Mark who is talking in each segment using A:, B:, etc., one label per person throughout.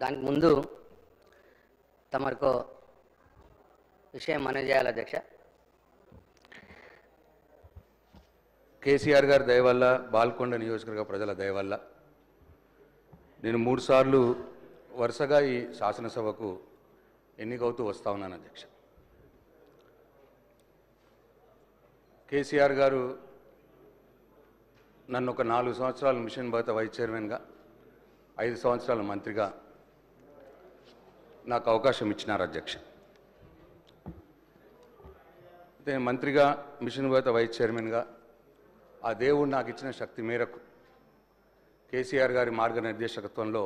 A: దానికి ముందు తమరికో విషయం మనవి చేయాలి అధ్యక్ష.
B: కేసీఆర్ గారి దయ వల్ల, బాల్కొండ నియోజకవర్గ ప్రజల దయ వల్ల నేను 3 సార్లు వరుసగా ఈ శాసనసభకు ఎన్నికవుతూ వస్తూ ఉన్నాను అధ్యక్ష. కేసీఆర్ గారు నన్ను ఒక 4 సంవత్సరాలు మిషన్ భగత వైస్ చైర్మన్గా, 5 సంవత్సరాల మంత్రిగా నాకు అవకాశం ఇచ్చినారు అధ్యక్ష. అయితే మంత్రిగా, మిషన్ భగత వైస్ చైర్మన్గా ఆ దేవుడు నాకు ఇచ్చిన శక్తి మేరకు కేసీఆర్ గారి మార్గనిర్దేశకత్వంలో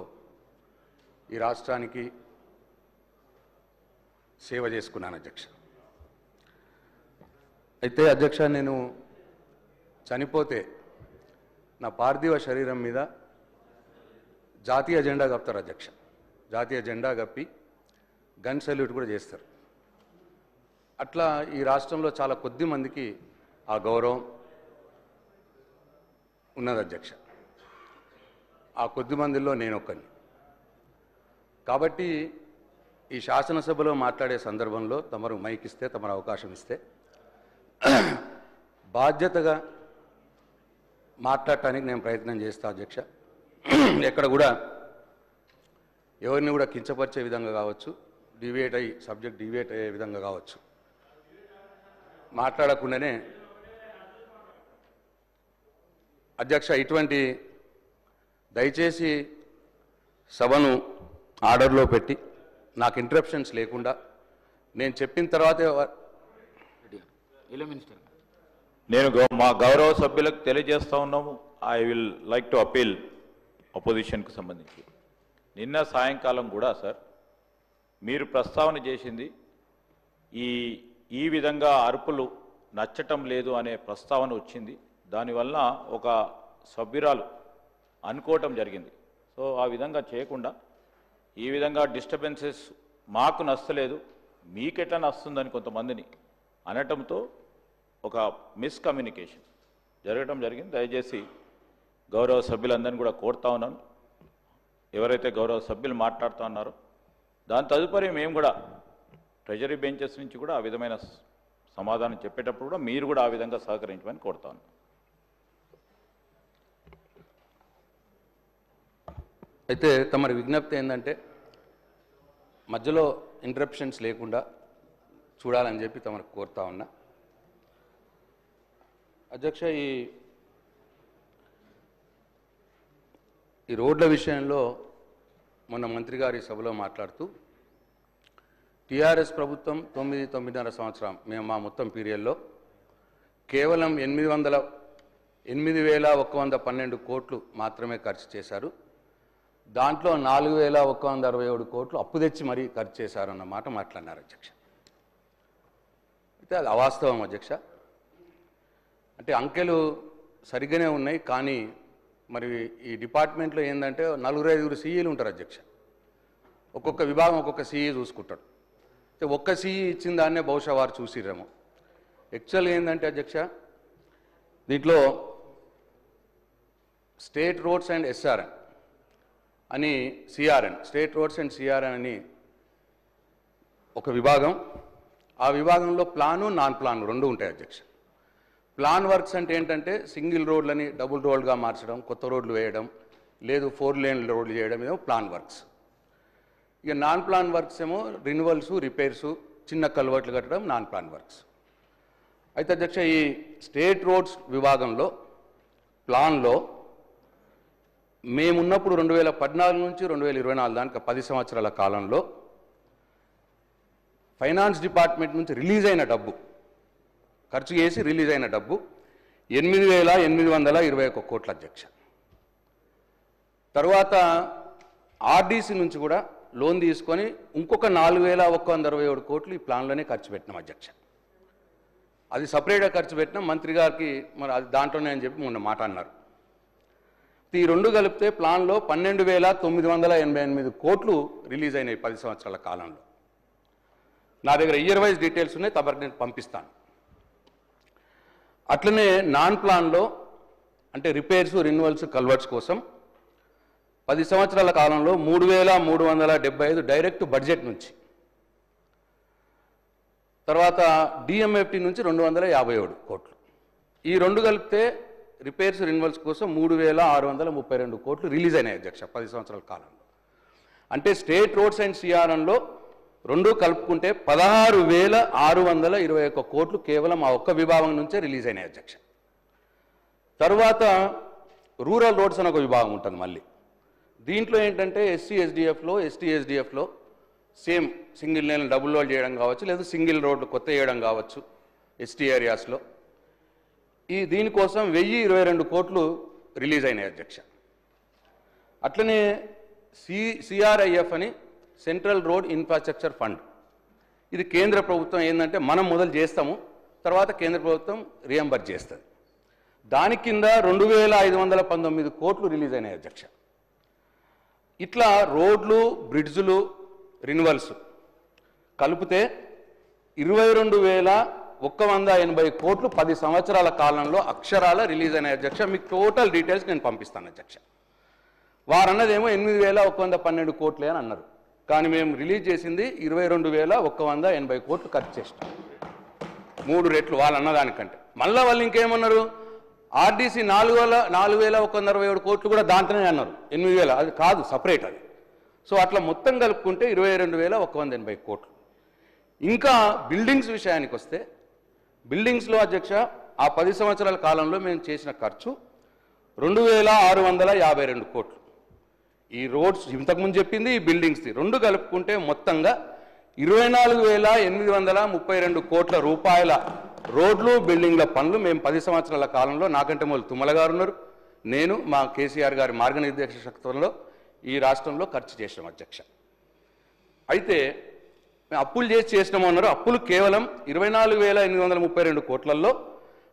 B: ఈ రాష్ట్రానికి సేవ చేసుకున్నాను అధ్యక్ష. అయితే అధ్యక్ష, నేను చనిపోతే నా పార్థివ శరీరం మీద జాతీయ జెండా కప్తారు అధ్యక్ష. జాతీయ జెండా కప్పి గన్ సెల్యూట్ కూడా చేస్తారు. అట్లా ఈ రాష్ట్రంలో చాలా కొద్ది మందికి ఆ గౌరవం ఉన్నది అధ్యక్ష. ఆ కొద్ది మందిలో నేను ఒక్కని. కాబట్టి ఈ శాసనసభలో మాట్లాడే సందర్భంలో తమరు మైక్ ఇస్తే, తమరు అవకాశం ఇస్తే బాధ్యతగా మాట్లాడటానికి నేను ప్రయత్నం చేస్తా అధ్యక్ష. ఎక్కడ కూడా ఎవరిని కూడా కించపరిచే విధంగా కావచ్చు, సబ్జెక్ట్ డివేట్ అయ్యే విధంగా కావచ్చు మాట్లాడకుండానే అధ్యక్ష, ఇటువంటి దయచేసి సభను ఆర్డర్లో పెట్టి నాకు ఇంటరప్షన్స్ లేకుండా నేను చెప్పిన తర్వాతే
C: నేను మా గౌరవ సభ్యులకు తెలియజేస్తా ఉన్నాము. I will like to appeal అపోజిషన్కు సంబంధించి. నిన్న సాయంకాలం కూడా సార్ మీరు ప్రస్తావన చేసింది ఈ విధంగా అరుపులు నచ్చటం లేదు అనే ప్రస్తావన వచ్చింది. దానివల్ల ఒక సభ్యురాలు అనుకోవటం జరిగింది. సో ఆ విధంగా చేయకుండా ఈ విధంగా డిస్టర్బెన్సెస్ మాకు నచ్చలేదు, మీకెట్లా నస్తుందని కొంతమందిని అనటంతో ఒక మిస్కమ్యూనికేషన్ జరగటం జరిగింది. దయచేసి గౌరవ సభ్యులందరినీ కూడా కోరుతా ఉన్నాను, ఎవరైతే గౌరవ సభ్యులు మాట్లాడుతూ ఉన్నారో దాని తదుపరి మేము కూడా ట్రెజరీ బెంచెస్ నుంచి కూడా ఆ విధమైన సమాధానం చెప్పేటప్పుడు కూడా మీరు కూడా ఆ విధంగా సహకరించమని కోరుతాను.
B: అయితే తమరి విజ్ఞప్తి ఏంటంటే మధ్యలో ఇంటరప్షన్స్ లేకుండా చూడాలని చెప్పి తమకు కోరుతా ఉన్నా అధ్యక్ష. ఈ రోడ్ల విషయంలో మొన్న మంత్రి గారి సభలో మాట్లాడుతూ టీఆర్ఎస్ ప్రభుత్వం 9.5 సంవత్సరం మేము మా మొత్తం పీరియడ్లో కేవలం 8,112 కోట్లు మాత్రమే ఖర్చు చేశారు. దాంట్లో 4,167 కోట్లు అప్పు తెచ్చి మరీ ఖర్చు చేశారన్న మాట మాట్లాడినారు అధ్యక్ష. అయితే అది అవాస్తవం అధ్యక్ష. అంటే అంకెలు సరిగ్గానే ఉన్నాయి, కానీ మరి ఈ డిపార్ట్మెంట్లో ఏంటంటే 4-5 సీఈలు ఉంటారు అధ్యక్ష. ఒక్కొక్క విభాగం ఒక్కొక్క సీఈ చూసుకుంటాడు. అయితే ఒక్క సీఈ ఇచ్చిన దాన్నే బహుశా వారు చూసిరేమో. యాక్చువల్గా ఏంటంటే అధ్యక్ష, దీంట్లో స్టేట్ రోడ్స్ అండ్ ఎస్ఆర్ఎన్ అని CRN, state roads and CRN అని ఒక విభాగం. ఆ విభాగంలో ప్లాను, నాన్ ప్లాన్ 2 ఉంటాయి అధ్యక్ష. ప్లాన్ వర్క్స్ అంటే ఏంటంటే సింగిల్ రోడ్లని డబుల్ రోడ్గా మార్చడం, కొత్త రోడ్లు వేయడం, లేదు 4 లేన్ రోడ్లు చేయడం, ఏమో ప్లాన్ వర్క్స్. ఇక నాన్ ప్లాన్ వర్క్స్ ఏమో రిన్యువల్స్, రిపేర్సు, చిన్న కల్వర్ట్లు కట్టడం నాన్ ప్లాన్ వర్క్స్. అయితే అధ్యక్ష, ఈ స్టేట్ రోడ్స్ విభాగంలో ప్లాన్లో మేమున్నప్పుడు 2014 నుంచి 2024 దానికి 10 సంవత్సరాల కాలంలో ఫైనాన్స్ డిపార్ట్మెంట్ నుంచి రిలీజ్ అయిన డబ్బు, ఖర్చు చేసి రిలీజ్ అయిన డబ్బు 8,821 కోట్ల అధ్యక్ష. తర్వాత ఆర్డీసీ నుంచి కూడా లోన్ తీసుకొని ఇంకొక 4,167 కోట్లు ఈ ప్లాన్లోనే ఖర్చు పెట్టినాం అధ్యక్ష. అది సపరేట్గా ఖర్చు పెట్టినాం. మంత్రి గారికి మరి అది దాంట్లోనే అని చెప్పి మొన్న మాట అన్నారు. ఈ 2 కలిపితే ప్లాన్లో 12,988 కోట్లు రిలీజ్ అయినాయి 10 సంవత్సరాల కాలంలో. నా దగ్గర ఇయర్ వైజ్ డీటెయిల్స్ ఉన్నాయి, తమరికి నేను పంపిస్తాను. అట్లనే నాన్ ప్లాన్లో అంటే రిపేర్స్, రిన్యువల్స్, కల్వర్ట్స్ కోసం 10 సంవత్సరాల కాలంలో 3,375 డైరెక్ట్ బడ్జెట్ నుంచి, తర్వాత డిఎంఎఫ్టి నుంచి 257 కోట్లు. ఈ రెండు కలిపితే రిపేర్స్ రెన్యువల్స్ కోసం 3,632 కోట్లు రిలీజ్ అయినాయి అధ్యక్ష 10 సంవత్సరాల కాలంలో. అంటే స్టేట్ రోడ్స్ అండ్ సిఆర్ఎన్లో రెండు కలుపుకుంటే 16,621 కోట్లు కేవలం ఆ ఒక్క విభాగం నుంచే రిలీజ్ అయినాయి అధ్యక్ష. తర్వాత రూరల్ రోడ్స్ అని ఒక విభాగం ఉంటుంది మళ్ళీ. దీంట్లో ఏంటంటే ఎస్సీ ఎస్డిఎఫ్లో, ఎస్టీ ఎస్డిఎఫ్లో same single lane double road చేయడం కావచ్చు, లేదా సింగిల్ రోడ్లు కొత్త చేయడం కావచ్చు ఎస్టీ ఏరియాస్లో. దీనికోసం 1,022 కోట్లు రిలీజ్ అయినాయి అధ్యక్ష. అట్లనే సిఆర్ఐఎఫ్ అని సెంట్రల్ రోడ్ ఇన్ఫ్రాస్ట్రక్చర్ ఫండ్, ఇది కేంద్ర ప్రభుత్వం ఏంటంటే మనం మొదలు చేస్తాము, తర్వాత కేంద్ర ప్రభుత్వం రియంబర్స్ చేస్తుంది. దాని కింద 2,519 కోట్లు రిలీజ్ అయినాయి అధ్యక్ష. ఇట్లా రోడ్లు, బ్రిడ్జులు, రిన్యువల్స్ కలిపితే 22,180 కోట్లు 10 సంవత్సరాల కాలంలో అక్షరాల రిలీజ్ అయినాయి అధ్యక్ష. మీకు టోటల్ డీటెయిల్స్ నేను పంపిస్తాను అధ్యక్ష. వారన్నదేమో 8,112 కోట్లే అని అన్నారు, కానీ మేము రిలీజ్ చేసింది 22,180 కోట్లు ఖర్చు చేసినాం, 3 రెట్లు వాళ్ళు అన్నదానికంటే. మళ్ళీ వాళ్ళు ఇంకేమన్నారు, ఆర్డీసీ 4,167 కోట్లు కూడా దాంట్లోనే అన్నారు, 8,000 అది కాదు, సపరేట్ అది. సో అట్లా మొత్తం కలుపుకుంటే 22,180 కోట్లు. ఇంకా బిల్డింగ్స్ విషయానికి వస్తే, బిల్డింగ్స్లో అధ్యక్ష ఆ 10 సంవత్సరాల కాలంలో మేము చేసిన ఖర్చు 2,652 కోట్లు. ఈ రోడ్స్ ఇంతకుముందు చెప్పింది, ఈ బిల్డింగ్స్ది రెండు కలుపుకుంటే మొత్తంగా 24,832 కోట్ల రూపాయల రోడ్లు, బిల్డింగ్ల పనులు మేము 10 సంవత్సరాల కాలంలో, నాకంటే మొదలు తుమ్మల గారు ఉన్నారు, నేను, మా కేసీఆర్ గారి మార్గనిర్దేశకత్వంలో ఈ రాష్ట్రంలో ఖర్చు చేసినాం అధ్యక్ష. అయితే మేము అప్పులు చేసినాము అన్నారు. అప్పులు కేవలం 24,832 కోట్లలో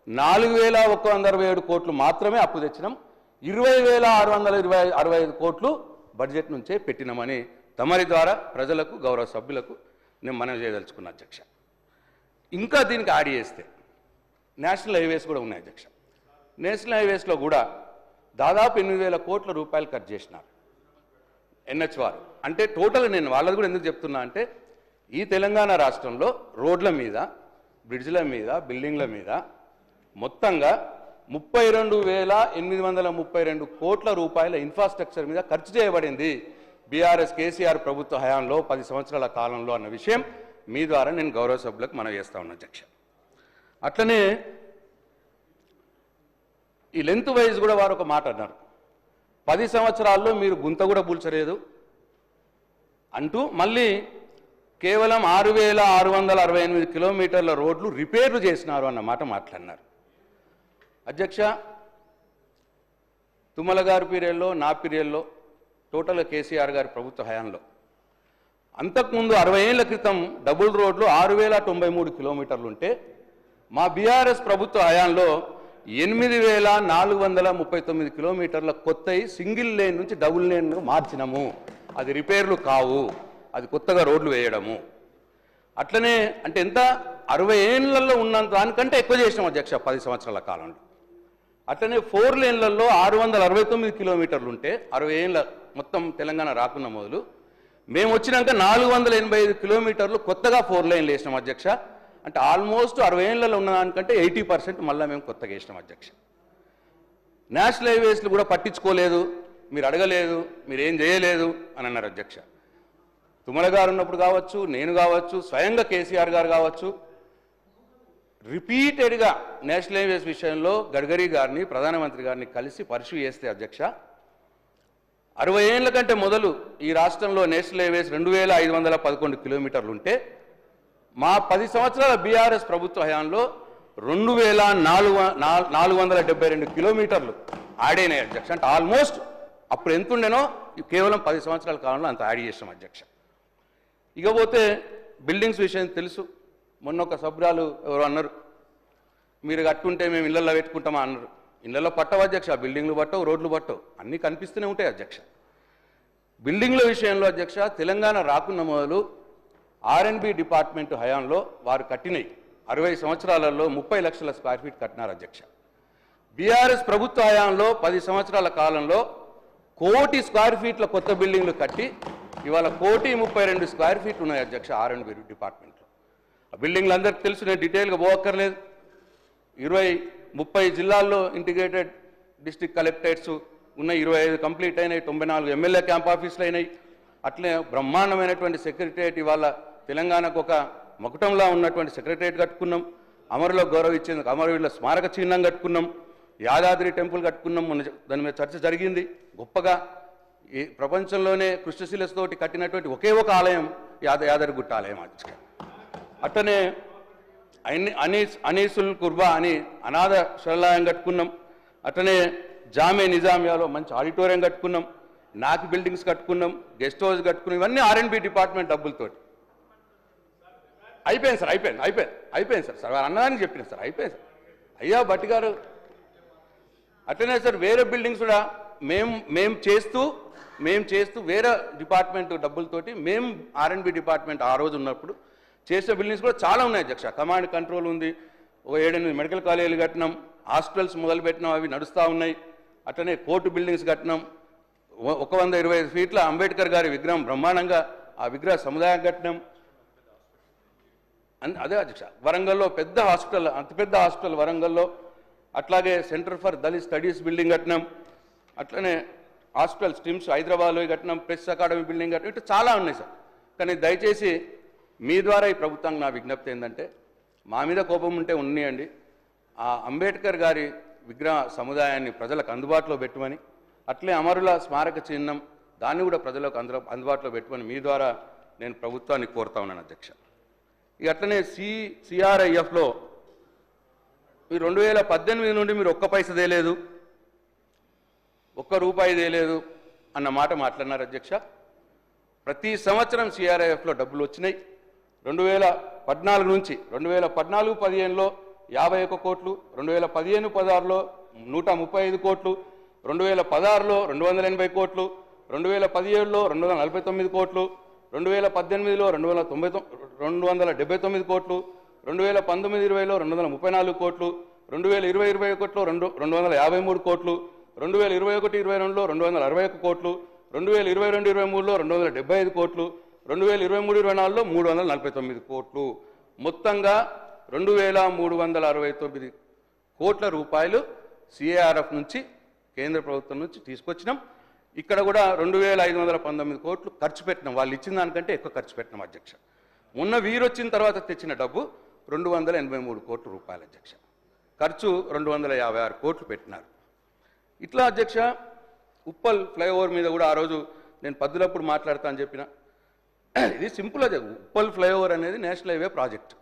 B: 4,167 కోట్లు మాత్రమే అప్పు తెచ్చినాం, 20,665 కోట్లు బడ్జెట్ నుంచే పెట్టినామని తమరి ద్వారా ప్రజలకు, గౌరవ సభ్యులకు నేను మనవి చేయదలుచుకున్నా అధ్యక్ష. ఇంకా దీనికి యాడ్ చేస్తే నేషనల్ హైవేస్ కూడా ఉన్నాయి అధ్యక్ష. నేషనల్ హైవేస్లో కూడా దాదాపు 8,000 కోట్ల రూపాయలు ఖర్చు చేసినారు ఎన్హెచ్ వారు. అంటే టోటల్ నేను వాళ్ళది కూడా ఎందుకు చెప్తున్నా అంటే, ఈ తెలంగాణ రాష్ట్రంలో రోడ్ల మీద, బ్రిడ్జ్ల మీద, బిల్డింగ్ల మీద మొత్తంగా 32,832 కోట్ల రూపాయల ఇన్ఫ్రాస్ట్రక్చర్ మీద ఖర్చు చేయబడింది బీఆర్ఎస్ కేసీఆర్ ప్రభుత్వ హయాంలో 10 సంవత్సరాల కాలంలో అన్న విషయం మీ ద్వారా నేను గౌరవ సభ్యులకు మనవి చేస్తా ఉన్నా అధ్యక్ష. అట్లనే ఈ లెంత్ వైజ్ కూడా వారు ఒక మాట అన్నారు, 10 సంవత్సరాల్లో మీరు గుంత కూడా పూల్చలేదు అంటూ మళ్ళీ కేవలం 6,668 కిలోమీటర్ల రోడ్లు రిపేర్లు చేసినారు అన్న మాట మాట్లాడినారు అధ్యక్ష. తుమ్మల గారి పీరియడ్లో, నా పీరియడ్లో, టోటల్గా కేసీఆర్ గారి ప్రభుత్వ హయాంలో అంతకుముందు 60 ఏళ్ల క్రితం డబుల్ రోడ్లు 6,093 కిలోమీటర్లు ఉంటే, మా బీఆర్ఎస్ ప్రభుత్వ హయాంలో 8,439 కిలోమీటర్ల కొత్తవి సింగిల్ లేన్ నుంచి డబుల్ లేన్ మార్చినాము. అది రిపేర్లు కావు, అది కొత్తగా రోడ్లు వేయడము. అట్లనే అంటే ఎంత 60 ఏళ్లలో ఉన్నంత దానికంటే ఎక్కువ చేసినాం అధ్యక్ష 10 సంవత్సరాల కాలంలో. అట్లనే 4 లేన్లలో 669 కిలోమీటర్లు ఉంటే, 60 ఏళ్ళ మొత్తం తెలంగాణ రాకున్న మొదలు మేము వచ్చినాక 485 కిలోమీటర్లు కొత్తగా 4 లైన్లు వేసినాం అధ్యక్ష. అంటే ఆల్మోస్ట్ 60 ఏళ్లలో ఉన్న దానికంటే 80% మళ్ళీ మేము కొత్తగా వేసినాం అధ్యక్ష. నేషనల్ హైవేస్లు కూడా పట్టించుకోలేదు, మీరు అడగలేదు, మీరేం చేయలేదు అని అన్నారు అధ్యక్ష. తుమ్మల గారు ఉన్నప్పుడు కావచ్చు, నేను కావచ్చు, స్వయంగా కేసీఆర్ గారు కావచ్చు, రిపీటెడ్గా నేషనల్ హైవేస్ విషయంలో గడ్కరీ గారిని, ప్రధానమంత్రి గారిని కలిసి పర్సూ చేస్తే అధ్యక్ష, 60 ఏళ్ల కంటే మొదలు ఈ రాష్ట్రంలో నేషనల్ హైవేస్ 2,511 కిలోమీటర్లు ఉంటే, మా 10 సంవత్సరాల బీఆర్ఎస్ ప్రభుత్వ హయాంలో 2,472 కిలోమీటర్లు ఆడైనాయి అధ్యక్ష. అంటే ఆల్మోస్ట్ అప్పుడు ఎంత ఉండేనో కేవలం 10 సంవత్సరాల కాలంలో అంత యాడ్ చేసాం అధ్యక్ష. ఇకపోతే బిల్డింగ్స్ విషయం తెలుసు. మొన్న ఒక సభ్యురాలు ఎవరు అన్నారు, మీరు కట్టుంటే మేము ఇళ్లలో పెట్టుకుంటామా అన్నారు. ఇళ్లలో పట్టవు అధ్యక్ష, బిల్డింగ్లు పట్టవు, రోడ్లు పట్టవు, అన్నీ కనిపిస్తూనే ఉంటాయి అధ్యక్ష. బిల్డింగ్ల విషయంలో అధ్యక్ష, తెలంగాణ రాకున్న మొదలు ఆర్ఎన్బి డిపార్ట్మెంట్ హయాంలో వారు కట్టినవి 60 సంవత్సరాలలో 30 లక్షల స్క్వేర్ ఫీట్ కట్టినారు అధ్యక్ష. బీఆర్ఎస్ ప్రభుత్వ హయాంలో 10 సంవత్సరాల కాలంలో 1,00,00,000 స్క్వేర్ ఫీట్ల కొత్త బిల్డింగ్లు కట్టి ఇవాళ 1,32 స్క్వేర్ ఫీట్లు ఉన్నాయి అధ్యక్ష R&B డిపార్ట్మెంట్లో. ఆ బిల్డింగ్లు అందరికీ తెలుసు, నేను డీటెయిల్గా పోవక్కర్లేదు. 20-30 జిల్లాల్లో ఇంటిగ్రేటెడ్ డిస్ట్రిక్ట్ కలెక్టరేట్స్ ఉన్నాయి, 25 కంప్లీట్ అయినాయి, 94 ఎమ్మెల్యే క్యాంప్ ఆఫీసులు అయినాయి. అట్లే బ్రహ్మాండమైనటువంటి సెక్రటరియట్ ఇవాళ తెలంగాణకు ఒక మకుటంలా ఉన్నటువంటి సెక్రటరియట్ కట్టుకున్నాం. అమరులకు గౌరవం ఇచ్చేందుకు అమరవీరుల స్మారక చిహ్నం కట్టుకున్నాం. యాదాద్రి టెంపుల్ కట్టుకున్నాం. మొన్న దాని మీద చర్చ జరిగింది గొప్పగా. ఈ ప్రపంచంలోనే కృష్ణశిలతోటి కట్టినటువంటి ఒకే ఒక ఆలయం యాదగిరిగుట్ట ఆలయం. అట్లనే అనీసుల్ కుర్బా అని అనాథ శరణాలయం కట్టుకున్నాం. అట్లనే జామే నిజామియాలో మంచి ఆడిటోరియం కట్టుకున్నాం. నాక్ బిల్డింగ్స్ కట్టుకున్నాం, గెస్ట్ హౌస్ కట్టుకున్నాం. ఇవన్నీ R&B డిపార్ట్మెంట్ డబ్బులతోటి. అయిపోయింది సార్, అయిపోయింది సార్ అన్నదానికి చెప్పిన సార్, అయిపోయింది సార్. అయ్యా భట్టి గారు, అట్లనే సార్ వేరే బిల్డింగ్స్ కూడా మేము చేస్తూ వేరే డిపార్ట్మెంట్ డబ్బులతోటి మేము R&B డిపార్ట్మెంట్ ఆ రోజు ఉన్నప్పుడు చేసే బిల్డింగ్స్ కూడా చాలా ఉన్నాయి అధ్యక్ష. కమాండ్ కంట్రోల్ ఉంది, ఒక 7-8 మెడికల్ కాలేజీలు కట్టినాం, హాస్పిటల్స్ మొదలుపెట్టినాం, అవి నడుస్తూ ఉన్నాయి. అట్లనే కోర్టు బిల్డింగ్స్ కట్టినాం. 125 ఫీట్ల అంబేద్కర్ గారి విగ్రహం బ్రహ్మాండంగా ఆ విగ్రహ సముదాయం కట్టినాం. అదే అధ్యక్ష వరంగల్లో పెద్ద హాస్పిటల్, అతిపెద్ద హాస్పిటల్ వరంగల్లో. అట్లాగే centre for Dalit studies building కట్టినాం. అట్లనే హాస్పిటల్ స్ట్రీమ్స్ హైదరాబాద్లో కట్టినాం, ప్రెస్ అకాడమీ బిల్డింగ్ కట్టినాం. ఇట్లా చాలా ఉన్నాయి సార్. కానీ దయచేసి మీ ద్వారా ఈ ప్రభుత్వానికి నా విజ్ఞప్తి ఏంటంటే, మా మీద కోపం ఉంటే ఉన్నాయండి, ఆ అంబేద్కర్ గారి విగ్రహ సముదాయాన్ని ప్రజలకు అందుబాటులో పెట్టమని, అట్లే అమరుల స్మారక చిహ్నం దాన్ని కూడా ప్రజలకు అందుబాటులో పెట్టమని మీ ద్వారా నేను ప్రభుత్వాన్ని కోరుతా ఉన్నాను అధ్యక్ష. ఇక అట్లనే CRIFలో మీరు 2018 నుండి మీరు ఒక్క పైస తేలేదు, ₹1 తేలేదు అన్న మాట మాట్లాడినారు అధ్యక్ష. ప్రతి సంవత్సరం CRIFలో డబ్బులు వచ్చినాయి. 2014 నుంచి 2014-15లో 51 కోట్లు, 2015-16లో 135 కోట్లు, 2016లో 280 కోట్లు, 2017లో 249 కోట్లు, 2018లో 279 కోట్లు, 2019-20లో 234 కోట్లు, 2020-21లో 253 కోట్లు, 2021-22లో 261 కోట్లు, 2022-23లో 275 కోట్లు, 2023-24లో 349 కోట్లు, మొత్తంగా 2,369 కోట్ల రూపాయలు CARF నుంచి కేంద్ర ప్రభుత్వం నుంచి తీసుకొచ్చినాం. ఇక్కడ కూడా 2,519 కోట్లు ఖర్చు పెట్టినాం. వాళ్ళు ఇచ్చిన దానికంటే ఎక్కువ ఖర్చు పెట్టినాం అధ్యక్ష. మొన్న వీరొచ్చిన తర్వాత తెచ్చిన డబ్బు 283 కోట్ల రూపాయలు అధ్యక్ష. ఖర్చు 256 కోట్లు పెట్టినారు. ఇట్లా అధ్యక్ష ఉప్పల్ ఫ్లైఓవర్ మీద కూడా ఆ రోజు నేను పద్దులప్పుడు మాట్లాడతా అని చెప్పిన. ఇది సింపుల్ అదే. ఉప్పల్ ఫ్లైఓవర్ అనేది నేషనల్ హైవే ప్రాజెక్ట్.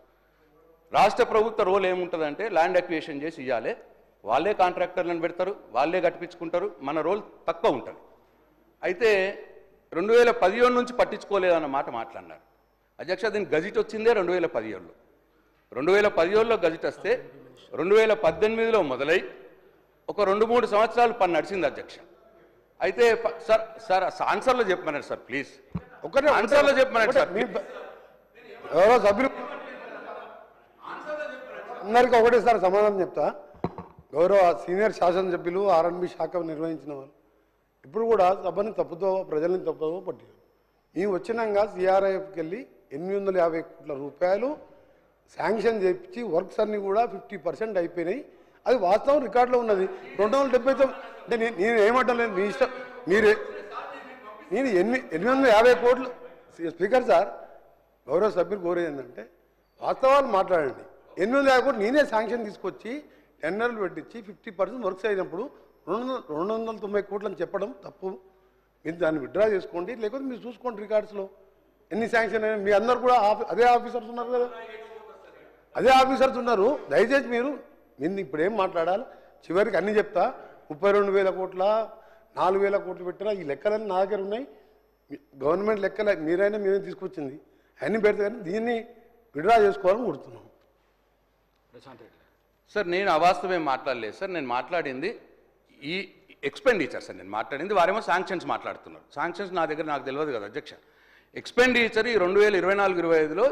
B: రాష్ట్ర ప్రభుత్వ రోల్ ఏముంటుందంటే ల్యాండ్ అక్విజిషన్ చేసి ఇవ్వాలి, వాళ్ళే కాంట్రాక్టర్లను పెడతారు, వాళ్ళే కట్టించుకుంటారు, మన రోల్ తక్కువ ఉంటుంది. అయితే 2017 నుంచి పట్టించుకోలేదన్న మాట మాట్లాడినారు అధ్యక్ష. దీనికి గజిట్ వచ్చిందే 2017లో. 2017లో గజిట్ వస్తే 2018లో మొదలై ఒక 2-3 సంవత్సరాలు పని నడిచింది అధ్యక్ష. అయితే సార్ ఆన్సర్లో చెప్పమన్నారు సార్, ప్లీజ్ ఒకటే ఆన్సర్లో చెప్పమన్నారు సార్.
D: ఎవరో సభ్యులు అందరికీ ఒకటేసారి సమాధానం చెప్తా. గౌరవ సీనియర్ శాసనసభ్యులు R&B శాఖ నిర్వహించిన వాళ్ళు ఇప్పుడు కూడా సభని తప్పుతో ప్రజల్ని తప్పుతో పట్టారు. మేము వచ్చినాక CRIFకి వెళ్ళి 850 కోట్ల రూపాయలు శాంక్షన్ చేయించి వర్క్స్ అన్నీ కూడా 50% అయిపోయినాయి. అది వాస్తవం, రికార్డులో ఉన్నది. 279 అంటే నేను ఏమంటలేదు, మీ ఇష్టం. మీరే నేను 850 కోట్లు. స్పీకర్ సార్, గౌరవ సభ్యులు కోరేది ఏంటంటే వాస్తవాలు మాట్లాడండి. 850 కోట్లు నేనే శాంక్షన్ తీసుకొచ్చి టెండర్లు పెట్టించి 50% వర్క్స్ అయినప్పుడు 290 కోట్లు అని చెప్పడం తప్పు. మీరు దాన్ని విత్డ్రా చేసుకోండి, లేకపోతే మీరు చూసుకోండి రికార్డ్స్లో ఎన్ని శాంక్షన్ అయినా. మీ అందరు కూడా అదే ఆఫీసర్స్ ఉన్నారు కదా, అదే ఆఫీసర్స్ ఉన్నారు. దయచేసి మీరు ఇప్పుడు ఏం మాట్లాడాలి, చివరికి అన్నీ చెప్తా. 32,000 కోట్ల 4,000 కోట్లు పెట్టినా ఈ లెక్కలన్నీ నా దగ్గర ఉన్నాయి. గవర్నమెంట్ లెక్కలే మీరైనా మేమే తీసుకొచ్చింది అన్నీ పెడితే, కానీ దీన్ని విత్డ్రా చేసుకోవాలని కోరుతున్నాం.
B: సార్ నేను అవాస్తవం మాట్లాడలేదు సార్. నేను మాట్లాడింది ఈ ఎక్స్పెండిచర్ సార్. నేను మాట్లాడింది వారేమో శాంక్షన్స్ మాట్లాడుతున్నారు. శాంక్షన్స్ నా దగ్గర నాకు తెలియదు కదా అధ్యక్ష. ఎక్స్పెండిచర్ ఈ 2024-25లో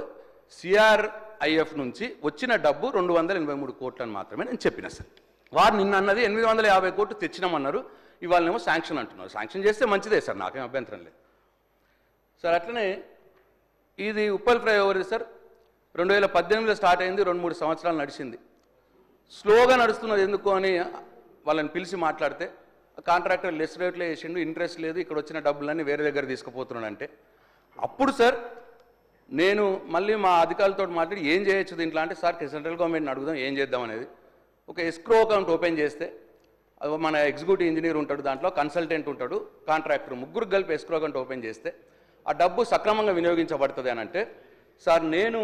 B: CRIF నుంచి వచ్చిన డబ్బు 283 కోట్లని మాత్రమే నేను చెప్పిన సార్. వారు నిన్న అన్నది 850 కోట్లు తెచ్చినామన్నారు. ఇవాళనేమో శాంక్షన్ అంటున్నారు. శాంక్షన్ చేస్తే మంచిదే సార్, నాకేం అభ్యంతరం లేదు సార్. అట్లనే ఇది ఉప్పల్ ఫ్లైఓవర్ సార్ 2018లో స్టార్ట్ అయింది, 2-3 సంవత్సరాలు నడిచింది. స్లోగా నడుస్తున్నది ఎందుకు అని వాళ్ళని పిలిచి మాట్లాడితే కాంట్రాక్టర్ లెస్ రేట్లో వేసిండు, ఇంట్రెస్ట్ లేదు, ఇక్కడ వచ్చిన డబ్బులన్నీ వేరే దగ్గర తీసుకుపోతున్నాడంటే అప్పుడు సార్ నేను మళ్ళీ మా అధికారులతో మాట్లాడి ఏం చేయొచ్చు దీంట్లో అంటే, సార్ సెంట్రల్ గవర్నమెంట్ని అడుగుదాం ఏం చేద్దాం అనేది. ఒక ఎస్క్రో అకౌంట్ ఓపెన్ చేస్తే మన ఎగ్జిక్యూటివ్ ఇంజనీర్ ఉంటాడు, దాంట్లో కన్సల్టెంట్ ఉంటాడు, కాంట్రాక్టర్, ముగ్గురు కలిపి ఎస్క్రో అకౌంట్ ఓపెన్ చేస్తే ఆ డబ్బు సక్రమంగా వినియోగించబడుతుంది అని అంటే, సార్ నేను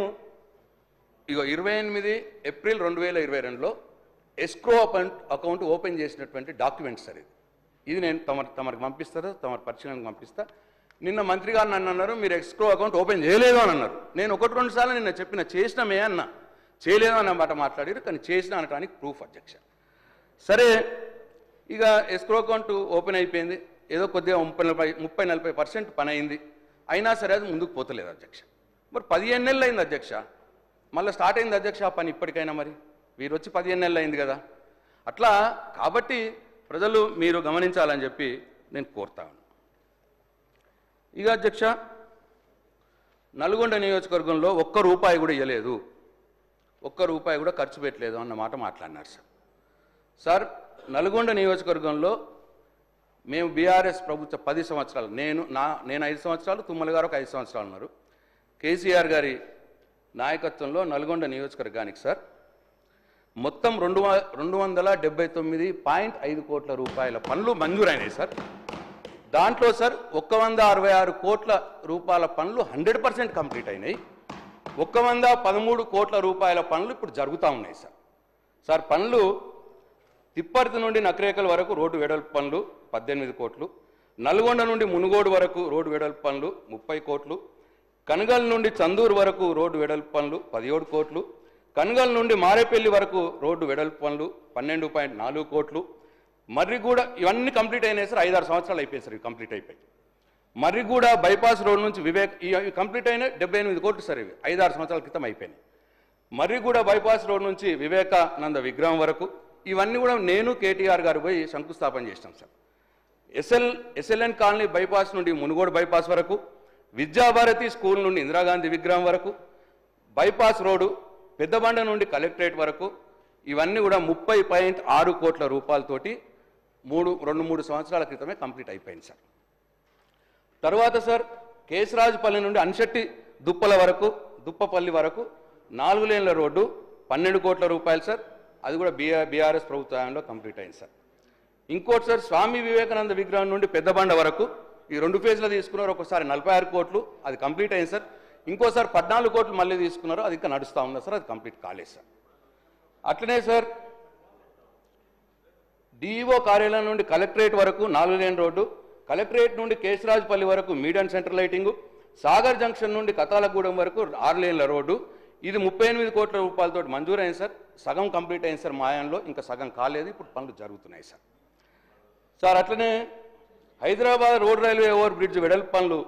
B: 28 ఏప్రిల్ 2022లో ఎస్క్రో అకౌంట్ ఓపెన్ చేసినటువంటి డాక్యుమెంట్స్ సార్ ఇది నేను తమరికి పంపిస్తారా, తమరి పరిశీలనకు పంపిస్తా. నిన్న మంత్రి గారు నన్ను అన్నారు మీరు ఎస్క్రో అకౌంట్ ఓపెన్ చేయలేదు అని అన్నారు. నేను 1-2 సార్లు నిన్న చెప్పిన చేసినామే అన్న, చేయలేదు అన్నమాట మాట్లాడారు, కానీ చేసిన అనడానికి ప్రూఫ్ అధ్యక్ష. సరే ఇక ఎస్క్రో అకౌంట్ ఓపెన్ అయిపోయింది, ఏదో కొద్దిగా 30-40% పని అయింది, అయినా సరే అది ముందుకు పోతలేదు అధ్యక్ష. మరి 15 నెలలు అయింది అధ్యక్ష, మళ్ళీ స్టార్ట్ అయింది అధ్యక్ష ఆ పని ఇప్పటికైనా. మరి వీరు వచ్చి 15 నెలలు అయింది కదా. అట్లా కాబట్టి ప్రజలు మీరు గమనించాలని చెప్పి నేను కోరుతాను. ఇక అధ్యక్ష నల్గొండ నియోజకవర్గంలో ₹1 కూడా ఇవ్వలేదు, ₹1 కూడా ఖర్చు పెట్టలేదు అన్న మాట మాట్లాడినారు సార్. సార్ నల్గొండ నియోజకవర్గంలో మేము బీఆర్ఎస్ ప్రభుత్వ 10 సంవత్సరాలు, నేను 5 సంవత్సరాలు, తుమ్మల గారు ఒక 5 సంవత్సరాలు ఉన్నారు. కేసీఆర్ గారి నాయకత్వంలో నల్గొండ నియోజకవర్గానికి సార్ మొత్తం 279.5 కోట్ల రూపాయల పనులు మంజూరైనాయి సార్. దాంట్లో సార్ 166 కోట్ల రూపాయల పనులు 100% కంప్లీట్ అయినాయి. 113 కోట్ల రూపాయల పనులు ఇప్పుడు జరుగుతూ ఉన్నాయి సార్. సార్ పనులు తిప్పర్తి నుండి నకరేకల్ వరకు రోడ్డు వెడల్పు పనులు 18 కోట్లు, నల్గొండ నుండి మునుగోడు వరకు రోడ్డు వెడల్పు పనులు 30 కోట్లు, కనగల్ నుండి చందూరు వరకు రోడ్డు వెడల్పు పనులు 17 కోట్లు, కనగల్ నుండి మారేపల్లి వరకు రోడ్డు వెడల్పు పనులు 12.4 కోట్లు, మర్రిగూడ ఇవన్నీ కంప్లీట్ అయినాయి సార్. 5-6 సంవత్సరాలు అయిపోయాయి సార్, ఇవి కంప్లీట్ అయిపోయి. మర్రిగూడ బైపాస్ రోడ్ నుంచి వివేక్ ఇవి కంప్లీట్ అయిన 78 కోట్లు సార్, ఇవి 5-6 సంవత్సరాల క్రితం అయిపోయినాయి. మర్రిగూడ బైపాస్ రోడ్ నుంచి వివేకానంద విగ్రహం వరకు ఇవన్నీ కూడా నేను కేటీఆర్ గారు పోయి శంకుస్థాపన చేసినాం సార్. ఎస్ఎల్ఎన్ కాలనీ బైపాస్ నుండి మునుగోడు బైపాస్ వరకు, విద్యాభారతి స్కూల్ నుండి ఇందిరాగాంధీ విగ్రహం వరకు, బైపాస్ రోడ్డు పెద్దబండ నుండి కలెక్టరేట్ వరకు ఇవన్నీ కూడా 30.6 కోట్ల రూపాయలతోటి 2-3 సంవత్సరాల క్రితమే కంప్లీట్ అయిపోయింది సార్. తర్వాత సార్ కేశరాజుపల్లి నుండి అన్షెట్టి దుప్పపల్లి వరకు 4 లేన్ల రోడ్డు 12 కోట్ల రూపాయలు సార్, అది కూడా బీఆర్ఎస్ ప్రభుత్వంలో కంప్లీట్ అయింది సార్. ఇంకోటి సార్ స్వామి వివేకానంద విగ్రహం నుండి పెద్దబండ వరకు ఈ 2 ఫేజ్లో తీసుకున్నారు, ఒకసారి 46 కోట్లు అది కంప్లీట్ అయింది సార్. ఇంకోసారి 14 కోట్లు మళ్ళీ తీసుకున్నారు, అది ఇంకా నడుస్తూ ఉంది సార్, అది కంప్లీట్ కాలేదు సార్. అట్లనే సార్ డిఈఓ కార్యాలయం నుండి కలెక్టరేట్ వరకు 4 లేన్ రోడ్డు, కలెక్టరేట్ నుండి కేశరాజుపల్లి వరకు medium centre lighting, Sagar junction నుండి కతాలగూడెం వరకు 6 లేన్ల రోడ్డు, ఇది 38 కోట్ల రూపాయలతో మంజూరైంది సార్. సగం కంప్లీట్ అయింది సార్ మాయంలో, ఇంకా సగం కాలేదు, ఇప్పుడు పనులు జరుగుతున్నాయి సార్. సార్ అట్లనే Hyderabad road railway over bridge వెడల్పు పనులు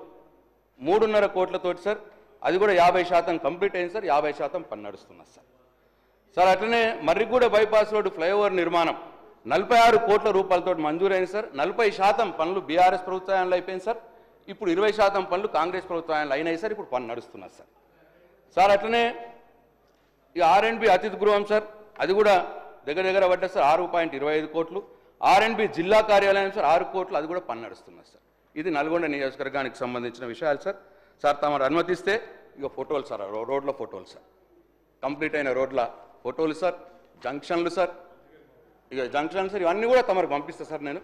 B: 3.5 కోట్లతోటి సార్, అది కూడా 50% కంప్లీట్ అయింది సార్, 50% పని నడుస్తున్నారు సార్. సార్ అట్లనే మర్రిగూడ బైపాస్ రోడ్డు ఫ్లైఓవర్ నిర్మాణం 46 కోట్ల రూపాయలతో మంజూరైంది సార్. 40% పనులు బీఆర్ఎస్ ప్రభుత్వంలో అయిపోయింది సార్, ఇప్పుడు 20% పనులు కాంగ్రెస్ ప్రభుత్వంలో అయినాయి సార్, ఇప్పుడు పని నడుస్తున్నారు సార్. సార్ అట్లనే ఈ R&B అతిథి గృహం సార్, అది కూడా దగ్గర పడ్డ సార్ 6.25 కోట్లు, R&B జిల్లా కార్యాలయం సార్ 6 కోట్లు, అది కూడా పని నడుస్తున్నారు సార్. ఇది నల్గొండ నియోజకవర్గానికి సంబంధించిన విషయాలు సార్. సార్ తమరు అనుమతిస్తే ఇక ఫోటోలు సార్, రోడ్ల ఫోటోలు సార్, కంప్లీట్ అయిన రోడ్ల ఫోటోలు సార్, జంక్షన్లు సార్, ఇక జంక్షన్లు సార్ ఇవన్నీ కూడా తమరికి పంపిస్తాను సార్. నేను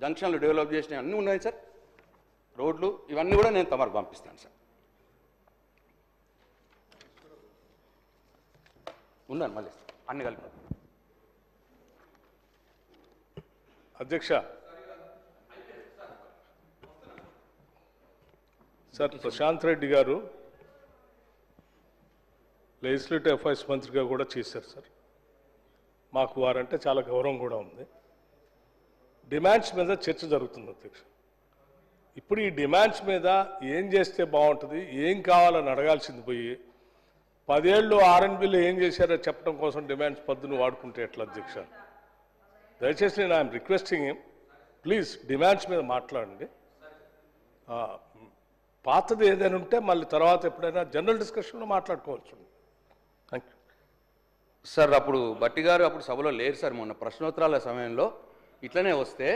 B: జంక్షన్లు డెవలప్ చేసినవి అన్నీ ఉన్నాయి సార్, రోడ్లు ఇవన్నీ కూడా నేను తమరికి పంపిస్తాను సార్. ఉన్నాను మళ్ళీ అన్ని కలిపి.
E: అధ్యక్ష సార్, ప్రశాంత్ రెడ్డి గారు లెజిస్లేటివ్ అఫైర్స్ మంత్రిగా కూడా చేశారు సార్. మాకు వారంటే చాలా గౌరవం కూడా ఉంది. డిమాండ్స్ మీద చర్చ జరుగుతుంది అధ్యక్ష. ఇప్పుడు ఈ డిమాండ్స్ మీద ఏం చేస్తే బాగుంటుంది, ఏం కావాలని అడగాల్సింది పోయి 10 ఏళ్ళు R&Bలో ఏం చేశారో చెప్పడం కోసం డిమాండ్స్ పద్దును వాడుకుంటే ఎట్లా అధ్యక్ష? దయచేసి నేను I'm requesting him please demands మీద మాట్లాడండి. పాతది ఏదైనా ఉంటే మళ్ళీ తర్వాత ఎప్పుడైనా జనరల్ డిస్కషన్లో మాట్లాడుకోవచ్చు. Thank you
B: sir. అప్పుడు బట్టి గారు అప్పుడు సభలో లేరు సార్. మొన్న ప్రశ్నోత్తరాల సమయంలో ఇట్లనే వస్తే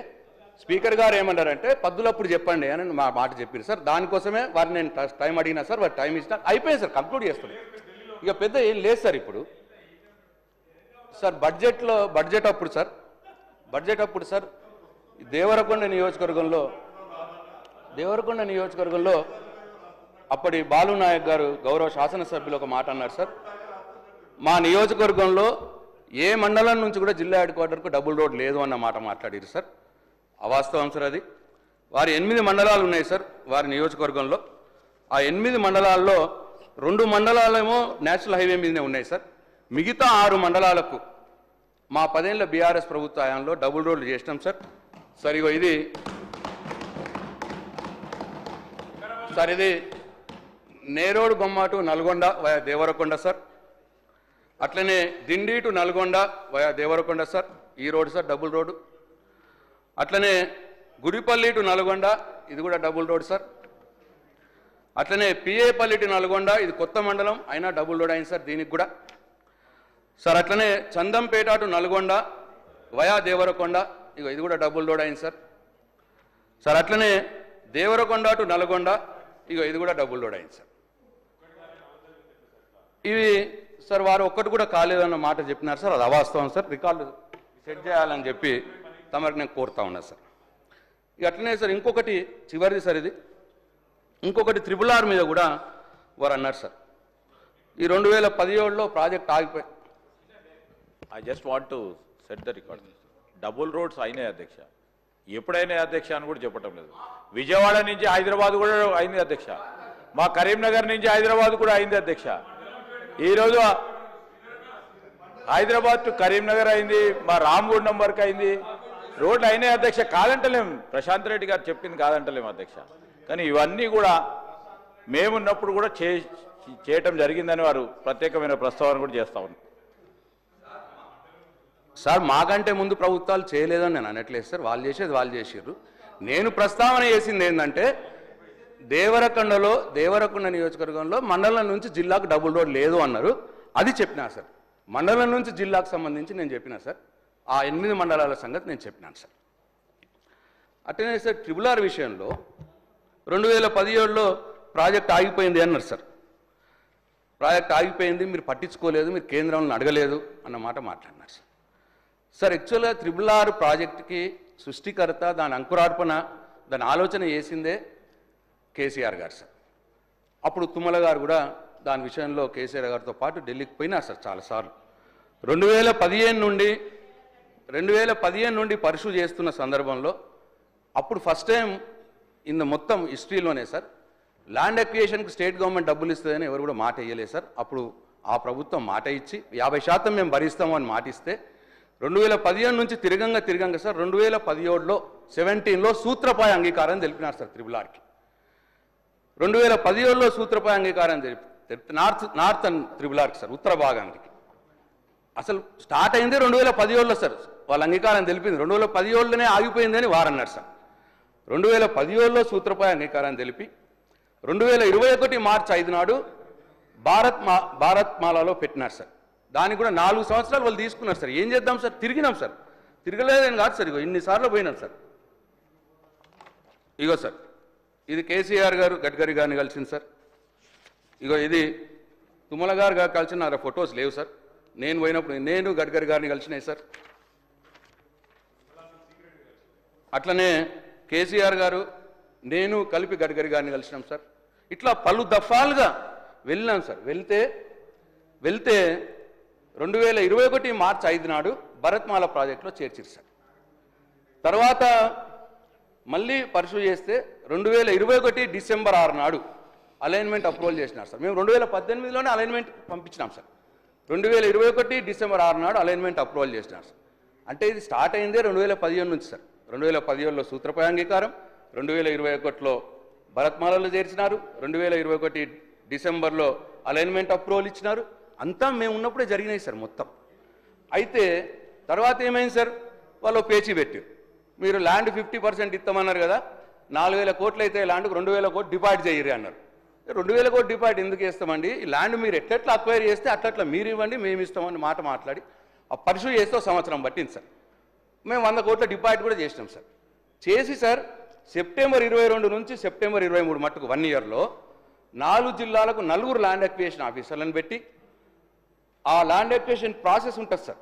B: స్పీకర్ గారు ఏమన్నారంటే పద్దులప్పుడు చెప్పండి అని మా మాట చెప్పారు సార్. దానికోసమే వారిని నేను టైం అడిగినా సార్, వారి టైం ఇచ్చినా అయిపోయింది సార్, కంక్లూడ్ చేస్తాను. ఇక పెద్ద ఏం లేదు సార్. ఇప్పుడు సార్ బడ్జెట్ అప్పుడు సార్ దేవరకొండ నియోజకవర్గంలో అప్పటి బాలు నాయక్ గారు గౌరవ శాసనసభ్యులు ఒక మాట అన్నారు సార్. మా నియోజకవర్గంలో ఏ మండలం నుంచి కూడా జిల్లా హెడ్ క్వార్టర్కు డబుల్ రోడ్ లేదు అన్న మాట మాట్లాడారు సార్. అవాస్తవం సార్ అది. వారి 8 మండలాలు ఉన్నాయి సార్ వారి నియోజకవర్గంలో. ఆ 8 మండలాల్లో 2 మండలాలేమో నేషనల్ హైవే మీదనే ఉన్నాయి సార్. మిగతా 6 మండలాలకు మా 10 ఏళ్ల బీఆర్ఎస్ ప్రభుత్వ హయాంలో డబుల్ రోడ్లు చేసినాం సార్. సార్ ఇగో ఇది నేరోడు బొమ్మ to Nalgonda via Devarakonda sir. అట్లనే Dindi to Nalgonda via Devarakonda sir, ఈ రోడ్ సార్ డబుల్ రోడ్డు. అట్లనే గుడిపల్లి టు నల్గొండ, ఇది కూడా డబుల్ రోడ్ సార్. అట్లనే పిఏపల్లి టు నల్గొండ, ఇది కొత్త మండలం అయినా డబుల్ రోడ్ అయింది సార్ దీనికి కూడా సార్. అట్లనే చందంపేట టు నల్గొండ వయా దేవరకొండ, ఇగో ఇది కూడా డబుల్ రోడ్ అయింది సార్. సార్ అట్లనే దేవరకొండ టు నల్గొండ, ఇగో ఇది కూడా డబుల్ రోడ్ అయింది సార్. ఇవి సార్ వారు ఒక్కటి కూడా కాలేదన్న మాట చెప్పినారు సార్. అది అవాస్తవం సార్. రికార్డు సెట్ చేయాలని చెప్పి తమరికి నేను కోరుతా ఉన్నా సార్. ఇక అట్లనే సార్ ఇంకొకటి చివరిది సార్, ఇది ఇంకొకటి RRR మీద కూడా వారు అన్నారు సార్. ఈ 2017లో ప్రాజెక్ట్ ఆగిపోయి
C: I just want to set the record. Double roads అయినాయి అధ్యక్ష, ఎప్పుడైనా అధ్యక్ష అని కూడా చెప్పటం లేదు. విజయవాడ నుంచి హైదరాబాద్ కూడా అయింది అధ్యక్ష, మా కరీంనగర్ నుంచి హైదరాబాద్ కూడా అయింది అధ్యక్ష. ఈరోజు హైదరాబాద్ టు కరీంనగర్ అయింది, మా రామగుండం వరకు అయింది. రోడ్లు అయినాయి అధ్యక్ష, కాదంటలేం. ప్రశాంత్ రెడ్డి గారు చెప్పింది కాదంటలేం అధ్యక్ష. కానీ ఇవన్నీ కూడా మేమున్నప్పుడు కూడా చేయటం జరిగిందని వారు ప్రత్యేకమైన ప్రస్తావన కూడా చేస్తా ఉన్నారు
B: సార్. మాకంటే ముందు ప్రభుత్వాలు చేయలేదని నేను అనట్లేదు సార్. వాళ్ళు చేసేది వాళ్ళు చేసారు. నేను ప్రస్తావన చేసింది ఏంటంటే దేవరకొండ నియోజకవర్గంలో మండలం నుంచి జిల్లాకు డబుల్ రోడ్ లేదు అన్నారు. అది చెప్పినా సార్. మండలం నుంచి జిల్లాకు సంబంధించి నేను చెప్పినా సార్. ఆ 8 మండలాల సంగతి నేను చెప్పినాను సార్. అట్లనే సార్ RRR విషయంలో 2017లో ప్రాజెక్ట్ ఆగిపోయింది అన్నారు సార్. ప్రాజెక్ట్ ఆగిపోయింది, మీరు పట్టించుకోలేదు, మీరు కేంద్రంలో అడగలేదు అన్న మాట మాట్లాడినారు సార్. సార్ యాక్చువల్గా RRR ప్రాజెక్టుకి సృష్టికర్త, దాని అంకురార్పణ, దాని ఆలోచన చేసిందే కేసీఆర్ గారు సార్. అప్పుడు తుమ్మల గారు కూడా దాని విషయంలో కేసీఆర్ గారితో పాటు ఢిల్లీకి పోయినారు సార్ చాలాసార్లు. 2015 నుండి పర్సూ చేస్తున్న సందర్భంలో అప్పుడు ఫస్ట్ టైం మొత్తం హిస్టరీలోనే సార్ ల్యాండ్ అక్విజిషన్కి స్టేట్ గవర్నమెంట్ డబ్బులు ఇస్తుందని ఎవరు కూడా మాట ఇయ్యలేదు సార్. అప్పుడు ఆ ప్రభుత్వం మాట ఇచ్చి 50% మేము భరిస్తాము అని మాట ఇస్తే 2015 నుంచి తిరగంగా సార్ 2017లో సూత్రపాయ అంగీకారం తెలిపినారు సార్ RRRకి. 2017లో సూత్రపాయ అంగీకారం తెలిపి నార్థన్ RRRకి సార్, ఉత్తర భాగానికి. అసలు స్టార్ట్ అయింది 2017లో సార్. వాళ్ళ అంగీకారం తెలిపింది 2017లోనే ఆగిపోయిందని వారన్నారు సార్. 2017లో సూత్రపాయ అంగీకారం తెలిపి 2021 మార్చి 5 నాడు భారత్ మాలలో పెట్టినారు సార్. దానికి కూడా 4 సంవత్సరాలు వాళ్ళు తీసుకున్నారు సార్. ఏం చేద్దాం సార్, తిరిగినాం సార్. తిరగలేదని కాదు సార్, ఇగో ఇన్నిసార్లు పోయినాం సార్. ఇగో సార్ ఇది కేసీఆర్ గారు గడ్కరీ గారిని కలిసింది సార్. ఇగో ఇది తుమ్మల గారు కలిసిన నా ఫొటోస్ లేవు సార్. నేను పోయినప్పుడు నేను గడ్కరీ గారిని కలిసినాయి సార్. అట్లనే కేసీఆర్ గారు నేను కలిపి గడ్కరీ గారిని కలిసినాం సార్. ఇట్లా పలు దఫాలుగా వెళ్ళినాం సార్. వెళ్తే 2021 మార్చి 5 నాడు భరత్మాల ప్రాజెక్టులో చేర్చారు సార్. తర్వాత మళ్ళీ పర్సూ చేస్తే 2021 డిసెంబర్ 6 నాడు అలైన్మెంట్ అప్రూవల్ చేసినారు సార్. మేము 2018లోనే అలైన్మెంట్ పంపించినాం సార్. 2021 డిసెంబర్ 6 నాడు అలైన్మెంట్ అప్రూవల్ చేసినారు సార్. అంటే ఇది స్టార్ట్ అయిందే 2015 నుంచి సార్. 2017లో సూత్రపాయ అంగీకారం, 2021లో భరత్మాలలో చేర్చినారు, 2021 డిసెంబర్లో అలైన్మెంట్ అప్రూవల్ ఇచ్చినారు. అంతా మేము ఉన్నప్పుడే జరిగినాయి సార్ మొత్తం. అయితే తర్వాత ఏమైంది సార్, వాళ్ళు పేచీ పెట్టారు. మీరు ల్యాండ్ 50% ఇస్తామన్నారు కదా, 4,000 కోట్లు అయితే ల్యాండ్కు 2,000 కోట్లు డిపాజిట్ చేయరు అన్నారు. 2,000 కోట్లు డిపాజిట్ ఎందుకు ఇస్తామండి, ఈ ల్యాండ్ మీరు ఎట్లా అక్వైర్ చేస్తే అట్లా మీరు ఇవ్వండి, మేము ఇస్తామని మాట మాట్లాడి ఆ పర్సూ చేస్తే సంవత్సరం పట్టింది సార్. మేము 100 కోట్ల డిపాజిట్ కూడా చేసినాం సార్. చేసి సార్ సెప్టెంబర్ 22 నుంచి సెప్టెంబర్ 23 మట్టుకు 1 ఇయర్లో 4 జిల్లాలకు 4 ల్యాండ్ అక్విజిషన్ ఆఫీసర్లను పెట్టి ఆ ల్యాండ్ అక్విజిషన్ ప్రాసెస్ ఉంటుంది sir.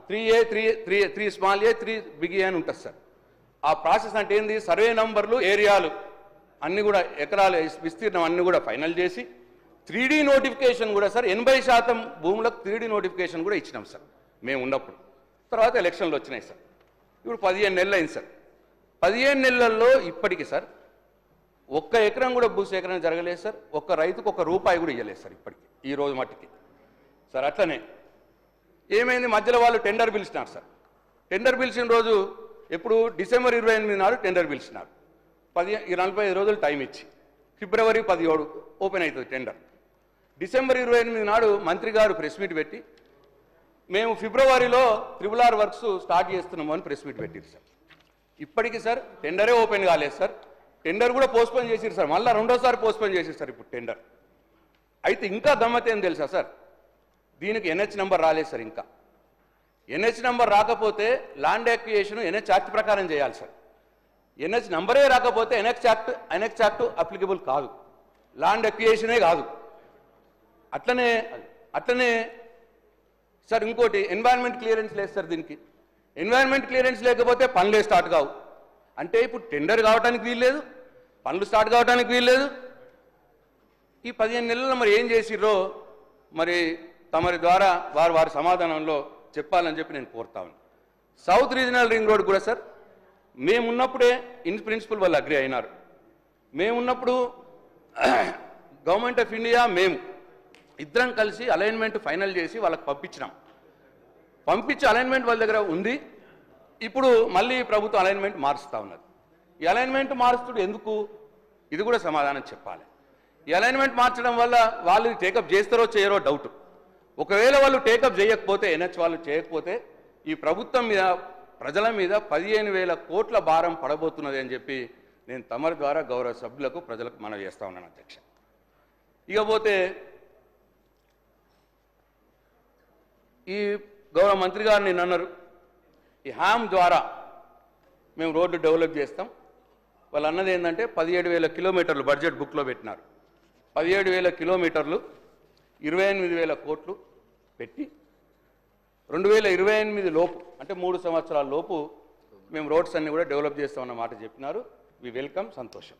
B: 3A 3 small A 3 big A అని ఉంటుంది సార్. ఆ ప్రాసెస్ అంటే ఏంది, సర్వే నంబర్లు ఏరియాలు అన్నీ కూడా ఎకరాల విస్తీర్ణం అన్నీ కూడా ఫైనల్ చేసి 3D నోటిఫికేషన్ కూడా సార్ 80% భూములకు 3D నోటిఫికేషన్ కూడా ఇచ్చినాం సార్ మేము ఉన్నప్పుడు. తర్వాత ఎలక్షన్లు వచ్చినాయి సార్. ఇప్పుడు 15 నెలలు అయింది సార్. 15 నెలల్లో ఇప్పటికీ సార్ 1 ఎకరం కూడా భూసేకరణ జరగలేదు సార్. ఒక్క రైతుకు 1 రూపాయి కూడా ఇవ్వలేదు సార్ ఇప్పటికి ఈ రోజు మట్టికి సార్. అట్లనే ఏమైంది, మధ్యలో వాళ్ళు టెండర్ పిలిచినారు సార్. టెండర్ పిలిచిన రోజు ఎప్పుడు డిసెంబర్ 28 నాడు టెండర్ పిలిచినారు. 45 రోజులు టైం ఇచ్చి ఫిబ్రవరి 17 ఓపెన్ అవుతుంది టెండర్. డిసెంబర్ 28 నాడు మంత్రి గారు ప్రెస్ మీట్ పెట్టి మేము ఫిబ్రవరిలో RRR వర్క్స్ స్టార్ట్ చేస్తున్నాము అని ప్రెస్ మీట్ పెట్టారు సార్. ఇప్పటికీ సార్ టెండరే ఓపెన్ కాలేదు సార్. టెండర్ కూడా పోస్ట్పోన్ చేసిరు సార్. మళ్ళీ రెండోసారి పోస్ట్పోన్ చేసిరు సార్ ఇప్పుడు టెండర్. అయితే ఇంకా గమ్మత్ ఏం తెలుసా సార్, దీనికి NH నెంబర్ రాలేదు సార్. ఇంకా NH నెంబర్ రాకపోతే ల్యాండ్ అక్విజిషన్ NH యాక్ట్ ప్రకారం చేయాలి సార్. NH నెంబరే రాకపోతే NH యాక్ట్ అప్లికబుల్ కాదు, ల్యాండ్ అక్విజిషనే కాదు. అట్లనే సార్ ఇంకోటి ఎన్వైరన్మెంట్ క్లియరెన్స్ లేదు సార్. దీనికి ఎన్వైరన్మెంట్ క్లియరెన్స్ లేకపోతే పనులే స్టార్ట్ కావు. అంటే ఇప్పుడు టెండర్ కావడానికి వీల్లేదు, పనులు స్టార్ట్ కావడానికి వీల్లేదు. ఈ 15 నెలల్లో మరి ఏం చేసిర్రో మరి తమరి ద్వారా వారి సమాధానంలో చెప్పాలని చెప్పి నేను కోరుతాను. సౌత్ రీజనల్ రింగ్ రోడ్ కూడా సార్ మేమున్నప్పుడే ఇన్ ప్రిన్సిపల్ వాళ్ళు అగ్రి అయినారు. మేమున్నప్పుడు గవర్నమెంట్ ఆఫ్ ఇండియా మేము ఇద్దరం కలిసి అలైన్మెంట్ ఫైనల్ చేసి వాళ్ళకి పంపించినాం. పంపించి అలైన్మెంట్ వాళ్ళ దగ్గర ఉంది. ఇప్పుడు మళ్ళీ ప్రభుత్వం అలైన్మెంట్ మారుస్తూ ఉన్నది. ఈ అలైన్మెంట్ మారుస్తుడు ఎందుకు, ఇది కూడా సమాధానం చెప్పాలి. ఈ అలైన్మెంట్ మార్చడం వల్ల వాళ్ళు టేకప్ చేస్తారో చేయరో డౌట్. ఒకవేళ వాళ్ళు టేకప్ చేయకపోతే NH వాళ్ళు చేయకపోతే ఈ ప్రభుత్వం మీద ప్రజల మీద 15,000 కోట్ల భారం పడబోతున్నది అని చెప్పి నేను తమరి ద్వారా గౌరవ సభ్యులకు ప్రజలకు మనవి చేస్తా ఉన్నాను అధ్యక్ష. ఇకపోతే ఈ గౌరవ మంత్రి గారు నిన్న అన్నారు ఈ హ్యామ్ ద్వారా మేము రోడ్డు డెవలప్ చేస్తాం. వాళ్ళు అన్నది ఏంటంటే 17,000 కిలోమీటర్లు బడ్జెట్ బుక్లో పెట్టినారు. 17,000 కిలోమీటర్లు 28,000 కోట్లు పెట్టి 2028 లోపు అంటే 3 సంవత్సరాల లోపు మేము రోడ్స్ అన్ని కూడా డెవలప్ చేస్తామన్న మాట చెప్పినారు. వి వెల్కమ్, సంతోషం.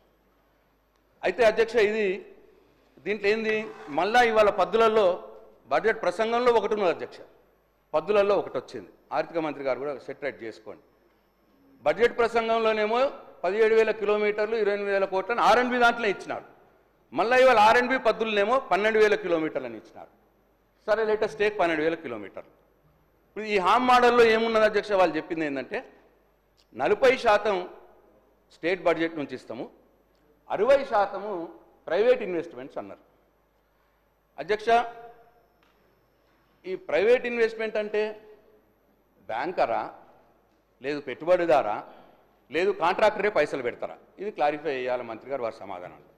B: అయితే అధ్యక్ష దీంట్లో ఏంది, మళ్ళా ఇవాళ పద్దులలో బడ్జెట్ ప్రసంగంలో ఒకటి ఉన్నది అధ్యక్ష, పద్దులలో ఒకటి వచ్చింది. ఆర్థిక మంత్రి గారు కూడా సెటరేట్ చేసుకోండి. బడ్జెట్ ప్రసంగంలోనేమో 17,000 కిలోమీటర్లు 28,000 కోట్లని R&B దాంట్లో ఇచ్చినారు. మళ్ళీ ఇవాళ R&B పద్దులనేమో 12,000 కిలోమీటర్లు అని ఇచ్చినారు. సరే లేటెస్ట్ టేక్ 12,000 కిలోమీటర్లు. ఇప్పుడు ఈ హామ్ మోడల్లో ఏమున్నది అధ్యక్ష, వాళ్ళు చెప్పింది ఏంటంటే 40% స్టేట్ బడ్జెట్ నుంచి ఇస్తాము, 60% ప్రైవేట్ ఇన్వెస్ట్మెంట్స్ అన్నారు. అధ్యక్ష ఈ ప్రైవేట్ ఇన్వెస్ట్మెంట్ అంటే బ్యాంకరా, లేదు పెట్టుబడిదారా, లేదు కాంట్రాక్టరే పైసలు పెడతారా, ఇది క్లారిఫై చేయాలి మంత్రి గారు వారి సమాధానంలో.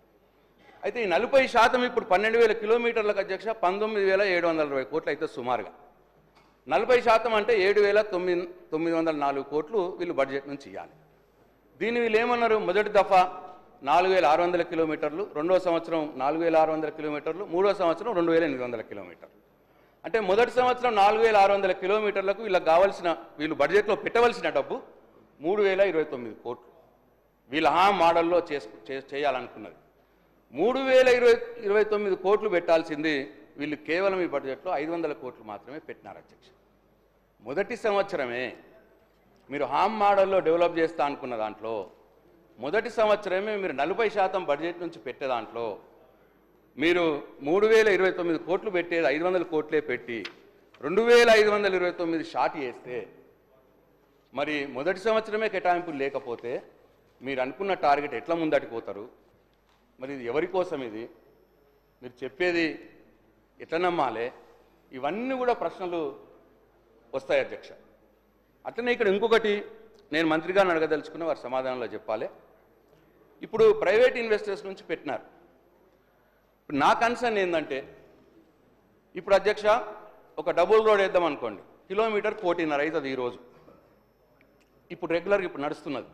B: అయితే ఈ 40% ఇప్పుడు 12,000 కిలోమీటర్లకు అధ్యక్ష 19,720 కోట్లు అయితే సుమారుగా. 40% అంటే 7,904 కోట్లు వీళ్ళు బడ్జెట్ నుంచి ఇవ్వాలి. దీన్ని వీళ్ళు ఏమన్నారు, మొదటి దఫా 4,600 కిలోమీటర్లు, రెండో సంవత్సరం 4,600 కిలోమీటర్లు, మూడో సంవత్సరం 2,800 కిలోమీటర్లు. అంటే మొదటి సంవత్సరం 4,600 కిలోమీటర్లకు వీళ్ళకి కావాల్సిన వీళ్ళు బడ్జెట్లో పెట్టవలసిన డబ్బు 3,029 కోట్లు. వీళ్ళ హామ్ మోడల్లో చేయాలనుకున్నది 3,029 కోట్లు పెట్టాల్సింది వీళ్ళు కేవలం ఈ బడ్జెట్లో 500 కోట్లు మాత్రమే పెట్టినారు అధ్యక్ష. మొదటి సంవత్సరమే మీరు హామ్ మోడల్లో డెవలప్ చేస్తా అనుకున్న దాంట్లో మొదటి సంవత్సరమే మీరు 40% బడ్జెట్ నుంచి పెట్టే దాంట్లో మీరు 3,029 కోట్లు పెట్టేది 500 కోట్లే పెట్టి 2,529 షార్ట్ చేస్తే మరి మొదటి సంవత్సరమే కేటాయింపులు లేకపోతే మీరు అనుకున్న టార్గెట్ ఎట్లా ముందటికి పోతారు? మరి ఇది ఎవరి కోసం, ఇది మీరు చెప్పేది ఎట్లా నమ్మాలి? ఇవన్నీ కూడా ప్రశ్నలు వస్తాయి అధ్యక్ష. అట్లనే ఇక్కడ ఇంకొకటి నేను మంత్రి గారిని అడగదలుచుకున్న వారి సమాధానంలో చెప్పాలి. ఇప్పుడు ప్రైవేట్ ఇన్వెస్టర్స్ నుంచి పెట్టినారు. ఇప్పుడు నా కన్సర్న్ ఏంటంటే, ఇప్పుడు అధ్యక్ష ఒక డబుల్ రోడ్ వేద్దాం అనుకోండి, కిలోమీటర్ 1.5 అవుతుంది ఈరోజు. ఇప్పుడు రెగ్యులర్గా ఇప్పుడు నడుస్తున్నది.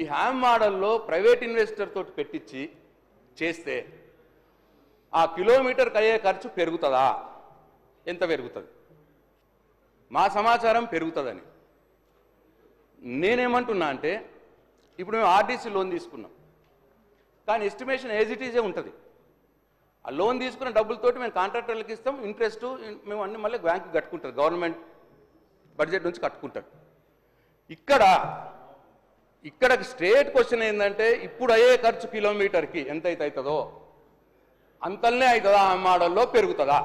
B: ఈ హ్యామ్ మోడల్లో ప్రైవేట్ ఇన్వెస్టర్ తోటి పెట్టించి చేస్తే ఆ కిలోమీటర్కి అయ్యే ఖర్చు పెరుగుతుందా? ఎంత పెరుగుతుంది? మా సమాచారం పెరుగుతుందని. నేనేమంటున్నా అంటే, ఇప్పుడు మేము ఆర్టీసీ లోన్ తీసుకున్నాం, కానీ ఎస్టిమేషన్ యాజ్ ఇట్ ఈజే ఉంటుంది. ఆ లోన్ తీసుకున్న డబ్బులతోటి మేము కాంట్రాక్టర్లకు ఇస్తాం, ఇంట్రెస్ట్ మేము అన్ని మళ్ళీ బ్యాంకు కట్టుకుంటారు, గవర్నమెంట్ బడ్జెట్ నుంచి కట్టుకుంటారు. ఇక్కడ స్ట్రేట్ క్వశ్చన్ ఏంటంటే, ఇప్పుడు అయ్యే ఖర్చు కిలోమీటర్కి ఎంతైతే అవుతుందో అంతల్నే అవుతుందా? ఆ మోడల్లో పెరుగుతుందా?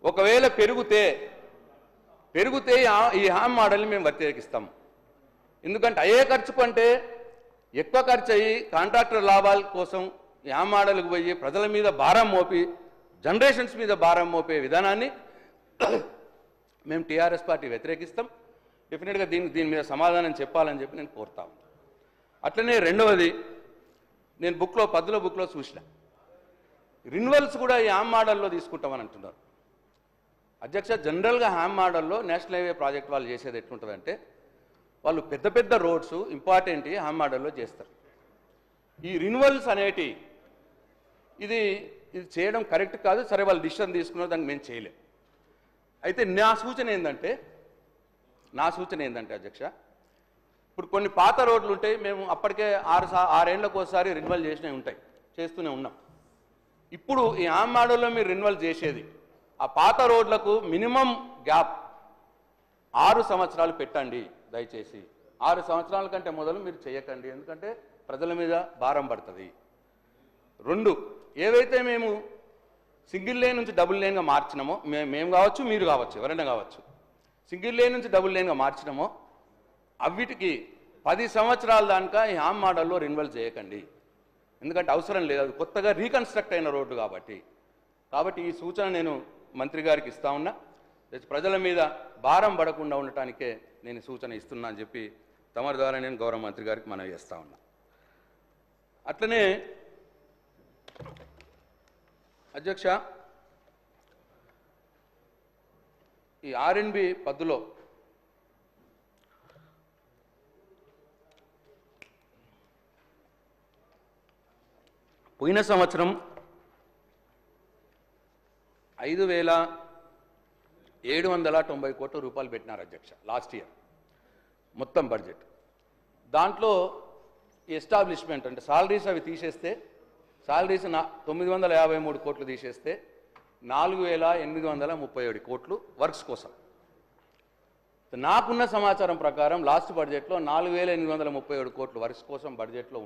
B: ఒకవేళ పెరిగితే ఈ హామ్ మోడల్ని మేము వ్యతిరేకిస్తాం. ఎందుకంటే అయ్యే ఖర్చు కంటే ఎక్కువ ఖర్చు అయ్యి కాంట్రాక్టర్ లాభాల కోసం ఈ హామ్ మోడల్కి పోయి ప్రజల మీద భారం మోపి, జనరేషన్స్ మీద భారం మోపే విధానాన్ని మేము టీఆర్ఎస్ పార్టీ వ్యతిరేకిస్తాం. డెఫినెట్గా దీని మీద సమాధానం చెప్పాలని చెప్పి నేను కోరుతా ఉన్నాను. అట్లనే రెండవది, నేను పద్దుల బుక్లో చూసిన రిన్యువల్స్ కూడా ఈ హామ్ మోడల్లో తీసుకుంటామని అంటున్నారు. అధ్యక్ష, జనరల్గా హామ్ మోడల్లో నేషనల్ హైవే ప్రాజెక్ట్ వాళ్ళు చేసేది ఎట్లుంటుందంటే, వాళ్ళు పెద్ద పెద్ద రోడ్స్ ఇంపార్టెంట్ హామ్ మోడల్లో చేస్తారు. ఈ రిన్యువల్స్ అనేటి ఇది చేయడం కరెక్ట్ కాదు. సరే, వాళ్ళు డిసిషన్ తీసుకున్నారు, దానికి మేము చేయలేం. అయితే నా సూచన ఏంటంటే అధ్యక్ష, ఇప్పుడు కొన్ని పాత రోడ్లు ఉంటాయి, మేము అప్పటికే 6 ఏళ్లకు ఒకసారి రిన్యువల్ చేస్తూనే ఉన్నాం. ఇప్పుడు ఈ హామ్ మోడల్లో మీరు రిన్యువల్ చేసేది ఆ పాత రోడ్లకు మినిమం గ్యాప్ 6 సంవత్సరాలు పెట్టండి దయచేసి. 6 సంవత్సరాల కంటే మొదలు మీరు చేయకండి, ఎందుకంటే ప్రజల మీద భారం పడుతుంది. 2, ఏవైతే మేము సింగిల్ లేన్ నుంచి డబుల్ లేన్గా మార్చినామో, మేము కావచ్చు, మీరు కావచ్చు, ఎవరైనా కావచ్చు, సింగిల్ లేన్ నుంచి డబుల్ లేన్గా మార్చినామో అవిటికి 10 సంవత్సరాల దాకా ఈ హామ్ మోడల్లో రిన్యువల్ చేయకండి. ఎందుకంటే అవసరం లేదు, అది కొత్తగా రీకన్స్ట్రక్ట్ అయిన రోడ్డు కాబట్టి ఈ సూచన నేను మంత్రి గారికి ఇస్తా ఉన్నా. ప్రజల మీద భారం పడకుండా ఉండటానికే నేను సూచన ఇస్తున్నా అని చెప్పి తమరి ద్వారా నేను గౌరవ మంత్రి గారికి మనవి చేస్తా ఉన్నా. అట్లనే అధ్యక్ష, ఈ ఆర్ఎన్బి పద్దులో పోయిన సంవత్సరం 5,790 కోట్ల రూపాయలు పెట్టినారు అధ్యక్ష, లాస్ట్ ఇయర్ మొత్తం బడ్జెట్. దాంట్లో ఎస్టాబ్లిష్మెంట్ అంటే సాలరీస్ అవి తీసేస్తే, సాలరీస్ 953 కోట్లు తీసేస్తే 4,837 కోట్లు వర్క్స్ కోసం. నాకున్న సమాచారం ప్రకారం లాస్ట్ బడ్జెట్లో 4,837 కోట్లు వర్క్స్ కోసం బడ్జెట్లో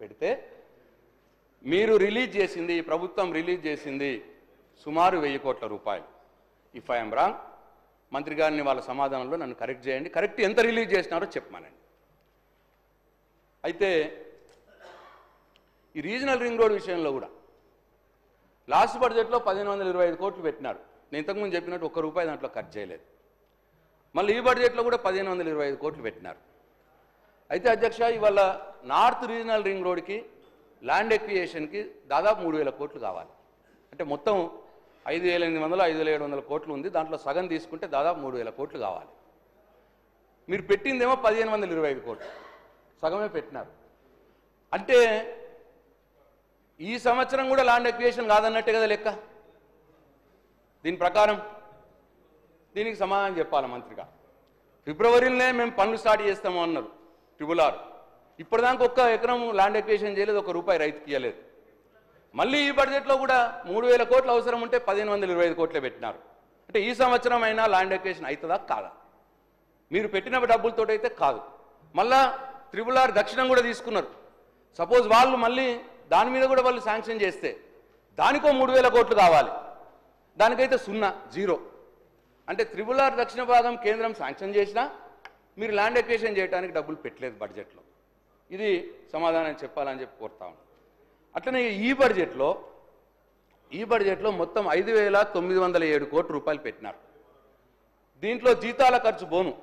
B: పెడితే, మీరు రిలీజ్ చేసింది, ప్రభుత్వం రిలీజ్ చేసింది సుమారు 1000 కోట్ల రూపాయలు. ఇఫ్ ఐఎమ్ రాంగ్, మంత్రి గారిని వాళ్ళ సమాధానంలో నన్ను కరెక్ట్ చేయండి. కరెక్ట్ ఎంత రిలీజ్ చేసినారో చెప్పమానండి. అయితే ఈ రీజనల్ రింగ్ రోడ్ విషయంలో కూడా లాస్ట్ బడ్జెట్లో 1,525 కోట్లు పెట్టినారు. నేను ఇంతకుముందు చెప్పినట్టు ₹1 దాంట్లో ఖర్చు చేయలేదు. మళ్ళీ ఈ బడ్జెట్లో కూడా 1,525 కోట్లు పెట్టినారు. అయితే అధ్యక్ష, ఇవాళ నార్త్ రీజనల్ రింగ్ రోడ్కి ల్యాండ్ ఎక్వియేషన్కి దాదాపు 3,000 కోట్లు కావాలి. అంటే మొత్తం 5,800, 5,700 కోట్లు ఉంది. దాంట్లో సగం తీసుకుంటే దాదాపు 3,000 కోట్లు కావాలి. మీరు పెట్టిందేమో 1,525 కోట్లు, సగమే పెట్టినారు. అంటే ఈ సంవత్సరం కూడా ల్యాండ్ ఎక్వియేషన్ కాదన్నట్టే కదా లెక్క. దీని ప్రకారం దీనికి సమాధానం చెప్పాలి మంత్రిగా. ఫిబ్రవరిలోనే మేము పనులు స్టార్ట్ చేస్తాము అన్నారు RRR. ఇప్పటిదాకా 1 ఎకరం ల్యాండ్ ఎక్వియేషన్ చేయలేదు, ₹1 రైతుకి ఇవ్వలేదు. మళ్ళీ ఈ బడ్జెట్లో కూడా 3,000 కోట్లు అవసరం ఉంటే 1,525 కోట్లే పెట్టినారు. అంటే ఈ సంవత్సరం అయినా ల్యాండ్ ఎక్వియేషన్ అవుతుందా కాదా? మీరు పెట్టిన డబ్బులతో అయితే కాదు. మళ్ళా RRR దక్షిణం కూడా తీసుకున్నారు. సపోజ్ వాళ్ళు మళ్ళీ దాని మీద కూడా వాళ్ళు శాంక్షన్ చేస్తే దానికో 3,000 కోట్లు కావాలి. దానికైతే 0. అంటే RRR దక్షిణ భాగం కేంద్రం శాంక్షన్ చేసినా మీరు ల్యాండ్ ఎక్వియేషన్ చేయడానికి డబ్బులు పెట్టలేదు బడ్జెట్లో. ఇది సమాధానం చెప్పాలని చెప్పి కోరుతా ఉన్నాను. అట్లనే ఈ బడ్జెట్లో మొత్తం 5,907 కోట్ల రూపాయలు పెట్టినారు. దీంట్లో జీతాల ఖర్చు బోను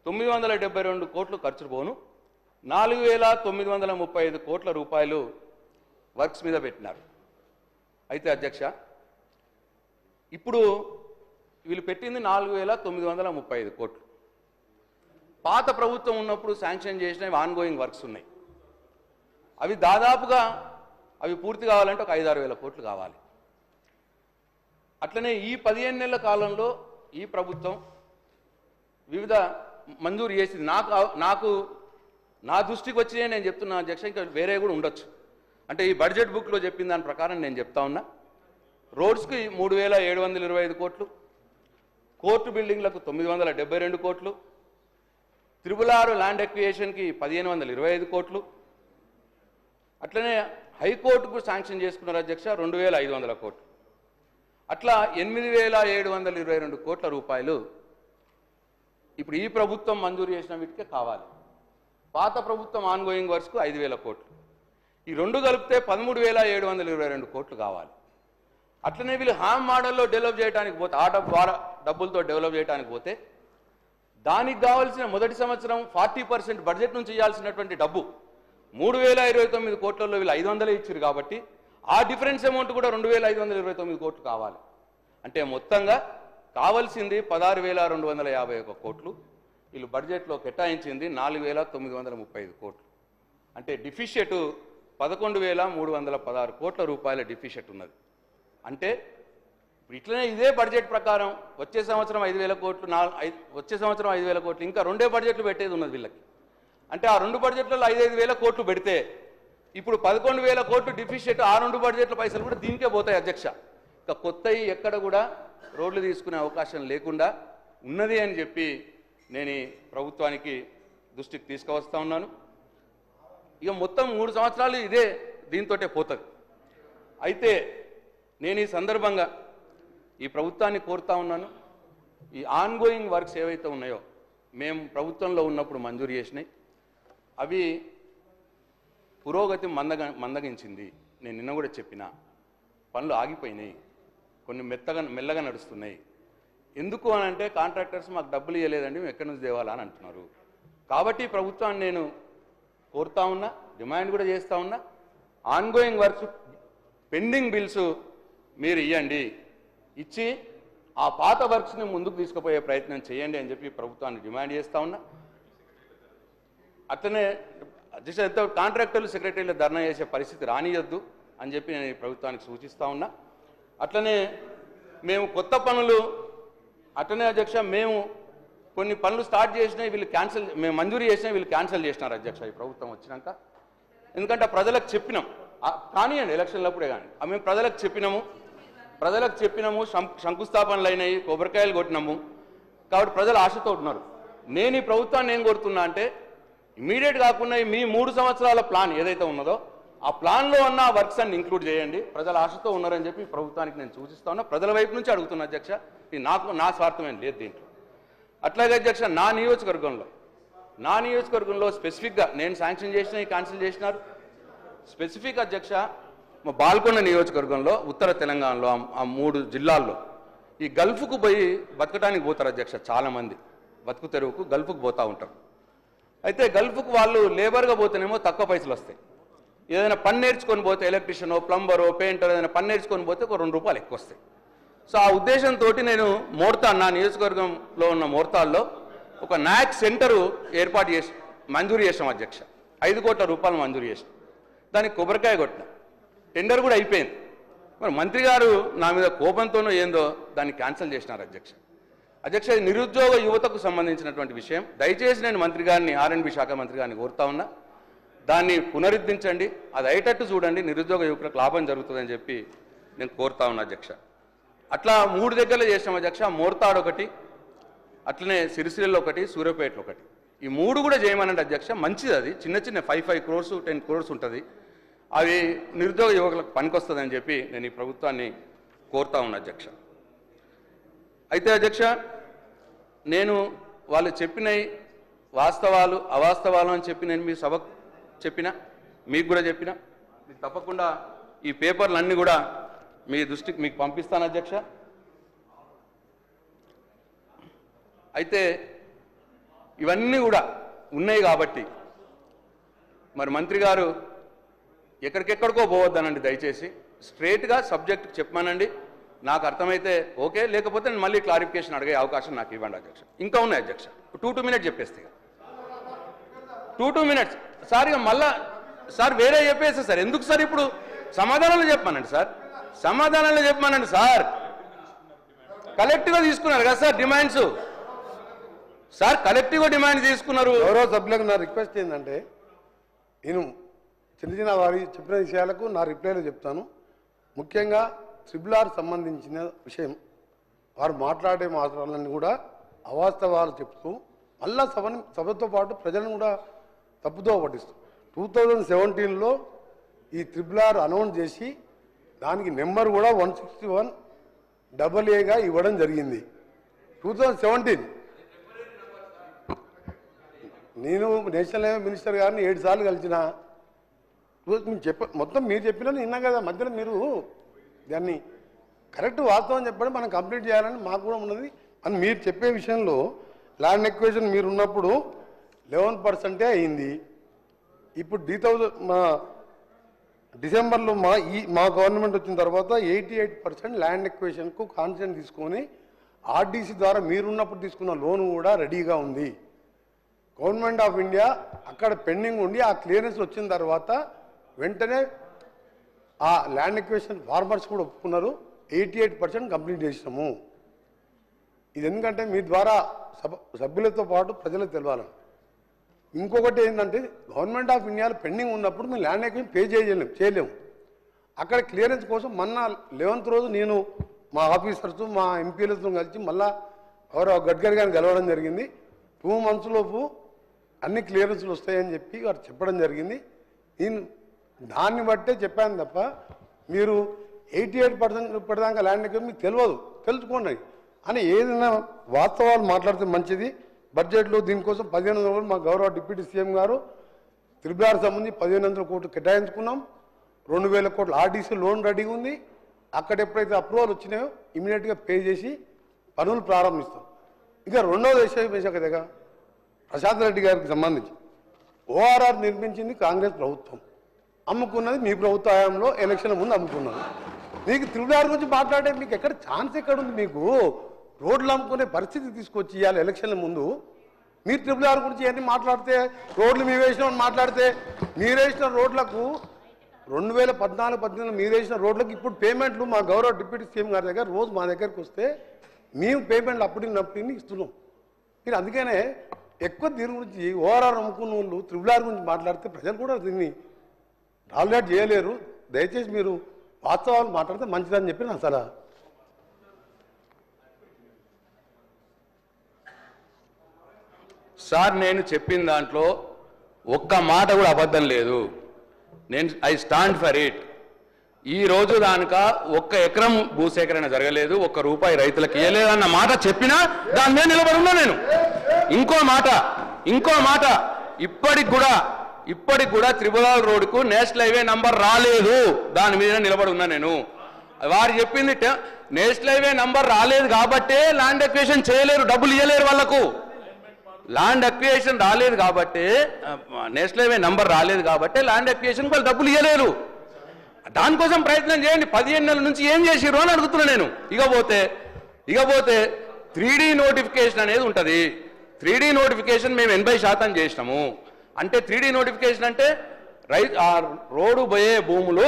B: 972 కోట్లు ఖర్చు పోను 4,935 కోట్ల రూపాయలు వర్క్స్ మీద పెట్టినారు. అయితే అధ్యక్ష, ఇప్పుడు వీళ్ళు పెట్టింది 4,935 కోట్లు. పాత ప్రభుత్వం ఉన్నప్పుడు శాంక్షన్ చేసినవి ఆన్గోయింగ్ వర్క్స్ ఉన్నాయి. అవి దాదాపుగా అవి పూర్తి కావాలంటే ఒక 5-6 వేల కోట్లు కావాలి. అట్లనే ఈ 15 నెలల కాలంలో ఈ ప్రభుత్వం వివిధ మంజూరు చేసింది. నాకు నా దృష్టికి వచ్చినాయి నేను చెప్తున్నా అధ్యక్ష, ఇంకా వేరే కూడా ఉండొచ్చు. అంటే ఈ బడ్జెట్ బుక్లో చెప్పిన దాని ప్రకారం నేను చెప్తా ఉన్నా. రోడ్స్కి 3,725 కోట్లు, కోర్టు బిల్డింగ్లకు 972 కోట్లు, త్రిపుల్ ల్యాండ్ ఎక్వియేషన్కి 1,525 కోట్లు, అట్లనే హైకోర్టుకు శాంక్షన్ చేసుకున్నారు అధ్యక్ష 2,500 కోట్లు. అట్లా 8,722 కోట్ల రూపాయలు ఇప్పుడు ఈ ప్రభుత్వం మంజూరు చేసిన వీటికే కావాలి. పాత ప్రభుత్వం ఆన్గోయింగ్ వర్క్స్కు 5,000 కోట్లు. ఈ రెండు కలిపితే 13,722 కోట్లు కావాలి. అట్లనే వీళ్ళు హామ్ మోడల్లో డెవలప్ చేయడానికి పోతే డబ్బులతో డెవలప్ చేయడానికి పోతే దానికి కావాల్సిన మొదటి సంవత్సరం 40% బడ్జెట్ నుంచి ఇవ్వాల్సినటువంటి డబ్బు 3,029 కోట్లలో వీళ్ళు 500 ఇచ్చారు కాబట్టి ఆ డిఫరెన్స్ అమౌంట్ కూడా 2,529 కోట్లు కావాలి. అంటే మొత్తంగా కావాల్సింది 16,251 కోట్లు, వీళ్ళు బడ్జెట్లో కేటాయించింది 4,935 కోట్లు. అంటే డిఫిషియట్ 11,316 కోట్ల రూపాయల డిఫిషియట్ ఉన్నది. అంటే ఇట్లనే ఇదే బడ్జెట్ ప్రకారం వచ్చే సంవత్సరం 5,000 కోట్లు, వచ్చే సంవత్సరం 5,000 కోట్లు, ఇంకా రెండే బడ్జెట్లు పెట్టేది ఉన్నది వీళ్ళకి. అంటే ఆ రెండు బడ్జెట్లలో 5,000 కోట్లు పెడితే ఇప్పుడు 11,000 కోట్లు డిఫిషియట్, ఆ రెండు బడ్జెట్ల పైసలు కూడా దీనికే పోతాయి అధ్యక్ష. ఇంకా కొత్తవి ఎక్కడ కూడా రోడ్లు తీసుకునే అవకాశం లేకుండా ఉన్నది అని చెప్పి నేను ఈ ప్రభుత్వానికి దృష్టికి తీసుకువస్తా ఉన్నాను. ఇక మొత్తం 3 సంవత్సరాలు ఇదే దీంతోటే పోతుంది. అయితే నేను ఈ సందర్భంగా ఈ ప్రభుత్వాన్ని కోరుతా ఉన్నాను, ఈ ఆన్గోయింగ్ వర్క్స్ ఏవైతే ఉన్నాయో మేము ప్రభుత్వంలో ఉన్నప్పుడు మంజూరు చేసినాయి, అవి పురోగతి మందగించింది. నేను నిన్న కూడా చెప్పిన పనులు ఆగిపోయినాయి, కొన్ని మెల్లగా నడుస్తున్నాయి. ఎందుకు అని అంటే కాంట్రాక్టర్స్ మాకు డబ్బులు ఇవ్వలేదండి, మేము ఎక్కడి నుంచి తేవాలా అని అంటున్నారు. కాబట్టి ప్రభుత్వాన్ని నేను కోరుతా ఉన్నా, డిమాండ్ కూడా చేస్తూ ఉన్నా, ఆన్గోయింగ్ వర్క్స్ పెండింగ్ బిల్స్ మీరు ఇవ్వండి, ఇచ్చి ఆ పాత వర్క్స్ని ముందుకు తీసుకుపోయే ప్రయత్నం చేయండి అని చెప్పి ప్రభుత్వాన్ని డిమాండ్ చేస్తూ ఉన్నా. అట్లనే అధ్యక్ష కాంట్రాక్టర్లు సెక్రటరీలు ధర్నా చేసే పరిస్థితి రానియొద్దు అని చెప్పి నేను ఈ ప్రభుత్వానికి సూచిస్తూ ఉన్నా. అట్లనే మేము కొత్త పనులు అట్లనే అధ్యక్ష మేము కొన్ని పనులు స్టార్ట్ చేసినాయి, వీళ్ళు క్యాన్సిల్, మేము మంజూరు చేసినా వీళ్ళు క్యాన్సిల్ చేసినారు అధ్యక్ష ఈ ప్రభుత్వం వచ్చినాక. ఎందుకంటే ప్రజలకు చెప్పినాం, కానివ్వండి ఎలక్షన్లప్పుడే కానీ మేము ప్రజలకు చెప్పినాము, శంకుస్థాపనలు అయినాయి, కొబ్బరికాయలు కొట్టినాము. కాబట్టి ప్రజలు ఆశతో ఉన్నారు. నేను ఈ ప్రభుత్వాన్ని ఏం కోరుతున్నా అంటే ఇమీడియట్ కాకుండా మీ 3 సంవత్సరాల ప్లాన్ ఏదైతే ఉన్నదో ఆ ప్లాన్లో ఉన్న వర్క్స్ అన్ని ఇంక్లూడ్ చేయండి. ప్రజల ఆశతో ఉన్నారని చెప్పి ప్రభుత్వానికి నేను సూచిస్తా ఉన్నా, ప్రజల వైపు నుంచి అడుగుతున్నా అధ్యక్ష. ఇది నా స్వార్థమేం లేదు దీంట్లో. అట్లాగే అధ్యక్ష నా నియోజకవర్గంలో స్పెసిఫిక్గా నేను శాంక్షన్ చేసిన క్యాన్సిల్ చేసినారు. స్పెసిఫిక్ అధ్యక్ష మా బాల్కొండ నియోజకవర్గంలో ఉత్తర తెలంగాణలో ఆ 3 జిల్లాల్లో ఈ గల్ఫ్కు పోయి బతకడానికి పోతారు అధ్యక్ష. చాలామంది బతుకు తెరువుకు గల్ఫ్కు పోతూ ఉంటారు. అయితే గల్ఫ్కు వాళ్ళు లేబర్గా పోతేనేమో తక్కువ పైసలు వస్తాయి. ఏదైనా పని నేర్చుకొని పోతే ఎలక్ట్రీషియనో, ప్లంబరో, పెయింటర్ ఏదైనా పని నేర్చుకొని పోతే ఒక 2 రూపాయలు ఎక్కువ వస్తాయి. సో ఆ ఉద్దేశంతో నేను నా నియోజకవర్గంలో ఉన్న మోర్తాల్లో ఒక నాక్ సెంటరు మంజూరు చేసాం అధ్యక్ష. 5 కోట్ల రూపాయలు మంజూరు చేసాం. దానికి కొబ్బరికాయ కొట్టిన, టెండర్ కూడా అయిపోయింది. మరి మంత్రి గారు నా మీద కోపంతోనో ఏందో దాన్ని క్యాన్సిల్ చేసినారు అధ్యక్ష. ఇది నిరుద్యోగ యువతకు సంబంధించినటువంటి విషయం. దయచేసి నేను మంత్రి గారిని, R&B శాఖ మంత్రి గారిని కోరుతా ఉన్నా, దాన్ని పునరుద్ధరించండి, అది అయ్యేటట్టు చూడండి, నిరుద్యోగ యువకులకు లాభం జరుగుతుందని చెప్పి నేను కోరుతా ఉన్నా అధ్యక్ష. అట్లా 3 దగ్గరలో చేసాం అధ్యక్ష. మోర్తాడ్ ఒకటి, అట్లనే సిరిసిల్ల ఒకటి, సూర్యాపేటలో ఒకటి. ఈ 3 కూడా చేయమనండి అధ్యక్ష. మంచిది, అది చిన్న 5 crores 10 crores ఉంటుంది. అవి నిరుద్యోగ యువకులకు పనికొస్తుందని చెప్పి నేను ఈ ప్రభుత్వాన్ని కోరుతా ఉన్నా అధ్యక్ష. అయితే అధ్యక్ష నేను వాళ్ళు చెప్పినవి వాస్తవాలు అవాస్తవాలు అని చెప్పి నేను మీ సభకు చెప్పినా, మీకు కూడా చెప్పినా, మీకు తప్పకుండా ఈ పేపర్లన్నీ కూడా మీ దృష్టికి మీకు పంపిస్తాను అధ్యక్ష. అయితే ఇవన్నీ కూడా ఉన్నాయి కాబట్టి మరి మంత్రి గారు ఎక్కడికెక్కడికో పోవద్దనండి, దయచేసి స్ట్రేట్గా సబ్జెక్ట్ చెప్పమనండి. నాకు అర్థమైతే ఓకే, లేకపోతే నేను మళ్ళీ క్లారిఫికేషన్ అడిగే అవకాశం నాకు ఇవ్వండి అధ్యక్ష. ఇంకా ఉన్నాయి అధ్యక్ష, 2 మినిట్స్ చెప్పేస్తే 2 మినిట్స్ సార్. ఇక మళ్ళా సార్ వేరే చెప్పేస్తే సార్ ఎందుకు సార్? ఇప్పుడు సమాధానాలు చెప్పమనండి సార్, సమాధానాలు చెప్పమనండి సార్. కలెక్టివ్గా తీసుకున్నారు కదా సార్ డిమాండ్స్, సార్ కలెక్టివ్గా డిమాండ్ తీసుకున్నారు.
D: గౌరవ సభ్యులకు నా రిక్వెస్ట్ ఏంటంటే, నేను చిన్న చిన్న వారి చెప్పిన విషయాలకు నా రిప్లైలో చెప్తాను. ముఖ్యంగా ట్రిబుల్ సంబంధించిన విషయం వారు మాట్లాడే మాటలన్నీ కూడా అవాస్తవాలు చెప్తూ మళ్ళా సభతో పాటు ప్రజలను కూడా తప్పుదో పట్టిస్తూ 2017లో ఈ ట్రిబుల్ అనౌన్స్ చేసి దానికి నెంబర్ కూడా 161AA ఇవ్వడం జరిగింది. 2017 నేను నేషనల్ హైవే మినిస్టర్ గారిని 7 సార్లు కలిసిన. మొత్తం మీరు చెప్పినా విన్నా కదా, మధ్యలో మీరు దాన్ని కరెక్ట్ వాస్తవం చెప్పడం మనం కంప్లీట్ చేయాలని మాకు కూడా ఉన్నది. అని మీరు చెప్పే విషయంలో ల్యాండ్ ఎక్వేషన్ మీరు ఉన్నప్పుడు 11% అయింది. ఇప్పుడు డిసెంబర్లో మా గవర్నమెంట్ వచ్చిన తర్వాత 88% ల్యాండ్ ఎక్వేషన్కు కాన్సెంట్ తీసుకొని ఆర్డీసీ ద్వారా మీరున్నప్పుడు తీసుకున్న లోన్ కూడా రెడీగా ఉంది. గవర్నమెంట్ ఆఫ్ ఇండియా అక్కడ పెండింగ్ ఉండి ఆ క్లియరెన్స్ వచ్చిన తర్వాత వెంటనే ఆ ల్యాండ్ ఎక్వేషన్ ఫార్మర్స్ కూడా ఒప్పుకున్నారు. 88% కంప్లీట్ చేసినాము. ఇది ఎందుకంటే మీ ద్వారా సభ్యులతో పాటు ప్రజలకు తెలవాలని. ఇంకొకటి ఏంటంటే గవర్నమెంట్ ఆఫ్ ఇండియాలో పెండింగ్ ఉన్నప్పుడు మేము ల్యాండ్ ఎక్వేషన్ పే చేయలేము. అక్కడ క్లియరెన్స్ కోసం మొన్న 11th రోజు నేను మా ఆఫీసర్స్ మా ఎంపీలతో కలిసి మళ్ళా గౌరవ గడ్కరీ గారిని కలవడం జరిగింది. 2 months లోపు అన్ని క్లియరెన్స్లు వస్తాయని చెప్పి వారు చెప్పడం జరిగింది. నేను దాన్ని బట్టే చెప్పాను తప్ప మీరు 88% ఇప్పటిదాకా ల్యాండ్ ఎక్వేషన్ మీకు తెలియదు, తెలుసుకోండి అని ఏదైనా వాస్తవాలు మాట్లాడితే మంచిది. బడ్జెట్లో దీనికోసం 1500 కోట్లు మా గౌరవ డిప్యూటీ సీఎం గారు ట్రిబుల్ సంబంధించి 1500 కోట్లు కేటాయించుకున్నాం. 2000 కోట్ల ఆర్డీసీ లోన్ రెడీగా ఉంది. అక్కడ ఎప్పుడైతే అప్రూవల్ వచ్చినాయో ఇమీడియట్గా పే చేసి పనులు ప్రారంభిస్తాం. ఇంకా రెండవ విషయం కదా, ప్రశాంత్ రెడ్డి గారికి సంబంధించి ఓఆర్ఆర్ నిర్మించింది కాంగ్రెస్ ప్రభుత్వం, అమ్ముకున్నది మీ ప్రభుత్వ హయాంలో ఎలక్షన్ ముందు అమ్ముకున్నది. మీకు ట్రిబుల్ గురించి మాట్లాడే మీకు ఎక్కడ ఛాన్స్ ఎక్కడుంది? మీకు రోడ్లు అమ్ముకునే పరిస్థితి తీసుకొచ్చి ఇవ్వాలి ఎలక్షన్ల ముందు. మీరు ట్రిబుల్ గురించి ఇవన్నీ మాట్లాడితే, రోడ్లు మీరు వేసినామని మాట్లాడితే, మీరు వేసిన రోడ్లకు 2014-18 మీరు వేసిన రోడ్లకు ఇప్పుడు పేమెంట్లు మా గౌరవ డిప్యూటీ సీఎం గారి దగ్గర రోజు మా దగ్గరికి వస్తే మేము పేమెంట్లు అప్పటికి ఇస్తున్నాం. మీరు అందుకనే ఎక్కువ దీని గురించి ఓఆర్ఆర్ అమ్ముకున్న వాళ్ళు ట్రిబుల్ గురించి మాట్లాడితే ప్రజలు కూడా దీన్ని టాలరేట్ చేయలేరు. దయచేసి మీరు వాస్తవాలు మాట్లాడితే మంచిదని చెప్పి నా సలహా.
B: సార్ నేను చెప్పిన దాంట్లో ఒక్క మాట కూడా అబద్ధం లేదు. I stand for it. ఈ రోజు దానిక 1 ఎకరం భూసేకరణ జరగలేదు, 1 రూపాయి రైతులకు ఇవ్వలేదన్న మాట చెప్పినా దాని మీద నిలబడి ఉన్నా నేను. ఇంకో మాట ఇప్పటికి కూడా ట్రిబుల్ రోడ్కు నేషనల్ హైవే నంబర్ రాలేదు, దాని మీద నిలబడి ఉన్నా నేను. వారు చెప్పింది నేషనల్ హైవే నంబర్ రాలేదు కాబట్టే ల్యాండ్ అక్విజిషన్ చేయలేరు, డబ్బులు ఇవ్వలేరు వాళ్ళకు. ల్యాండ్ అక్విజిషన్ రాలేదు కాబట్టి, నేషనల్ హైవే నంబర్ రాలేదు కాబట్టి ల్యాండ్ అక్విజిషన్ వాళ్ళు డబ్బులు ఇవ్వలేరు. దానికోసం ప్రయత్నం చేయండి. 15 నెలల నుంచి ఏం చేసిర్రు అని అడుగుతున్నా నేను. ఇకపోతే 3D నోటిఫికేషన్ అనేది ఉంటుంది. 3D నోటిఫికేషన్ మేము 80% చేసినాము. అంటే 3D నోటిఫికేషన్ అంటే రోడ్డు పోయే భూములు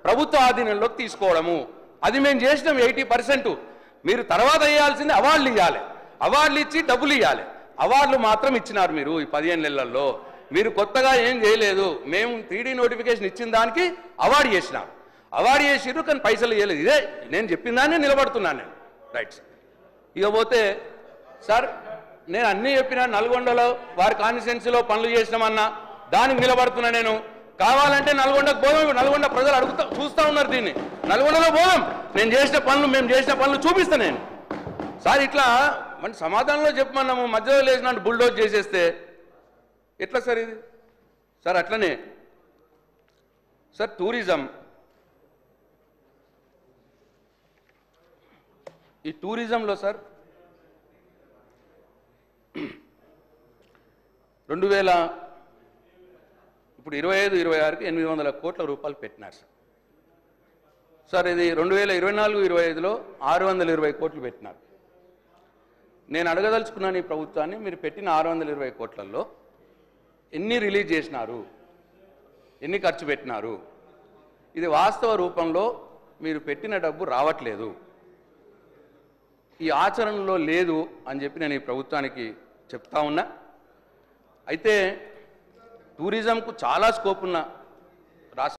B: ప్రభుత్వ ఆధీనంలోకి తీసుకోవడము, అది మేము చేసినాం 80%. మీరు తర్వాత వేయాల్సింది అవార్డులు ఇవ్వాలి, అవార్డులు ఇచ్చి డబ్బులు ఇవ్వాలి. అవార్డులు మాత్రం ఇచ్చినారు మీరు ఈ 15 నెలల్లో. మీరు కొత్తగా ఏం చేయలేదు. మేము 3D నోటిఫికేషన్ ఇచ్చిన దానికి అవార్డు చేసినాం, అవార్డు చేసిర్రు కానీ పైసలు ఇవ్వలేదు. ఇదే నేను చెప్పిన దాన్ని నిలబడుతున్నాను నేను. Right sir. ఇకపోతే సార్ నేను అన్నీ చెప్పినా, నల్గొండలో వారి కాన్స్టిట్యున్సీలో పనులు చేసినామన్నా దానికి నిలబడుతున్నా నేను. కావాలంటే నల్గొండకు పోదాం. నల్గొండ ప్రజలు చూస్తూ ఉన్నారు దీన్ని. నల్గొండలో పోదాం, మేము చేసిన పనులు చూపిస్తాను నేను. సార్ ఇట్లా మన సమాధానంలో చెప్పమన్నాము, మధ్యలో లేచినట్టు బుల్డోజ్ చేసేస్తే ఎట్లా సార్ ఇది? సార్ అట్లనే సార్ ఈ టూరిజంలో సార్ ఇప్పుడు 25-26కి 800 కోట్ల రూపాయలు పెట్టినారు సార్. సార్ ఇది 2024-25లో 620 కోట్లు పెట్టినారు. నేను అడగదలుచుకున్నాను ఈ ప్రభుత్వాన్ని, మీరు పెట్టిన 620 కోట్లలో ఎన్ని రిలీజ్ చేసినారు, ఎన్ని ఖర్చు పెట్టినారు? ఇది వాస్తవ రూపంలో మీరు పెట్టిన డబ్బు రావట్లేదు, ఈ ఆచరణలో లేదు అని చెప్పి నేను ఈ ప్రభుత్వానికి చెప్తా ఉన్నా. అయితే టూరిజంకు చాలా స్కోప్ ఉన్న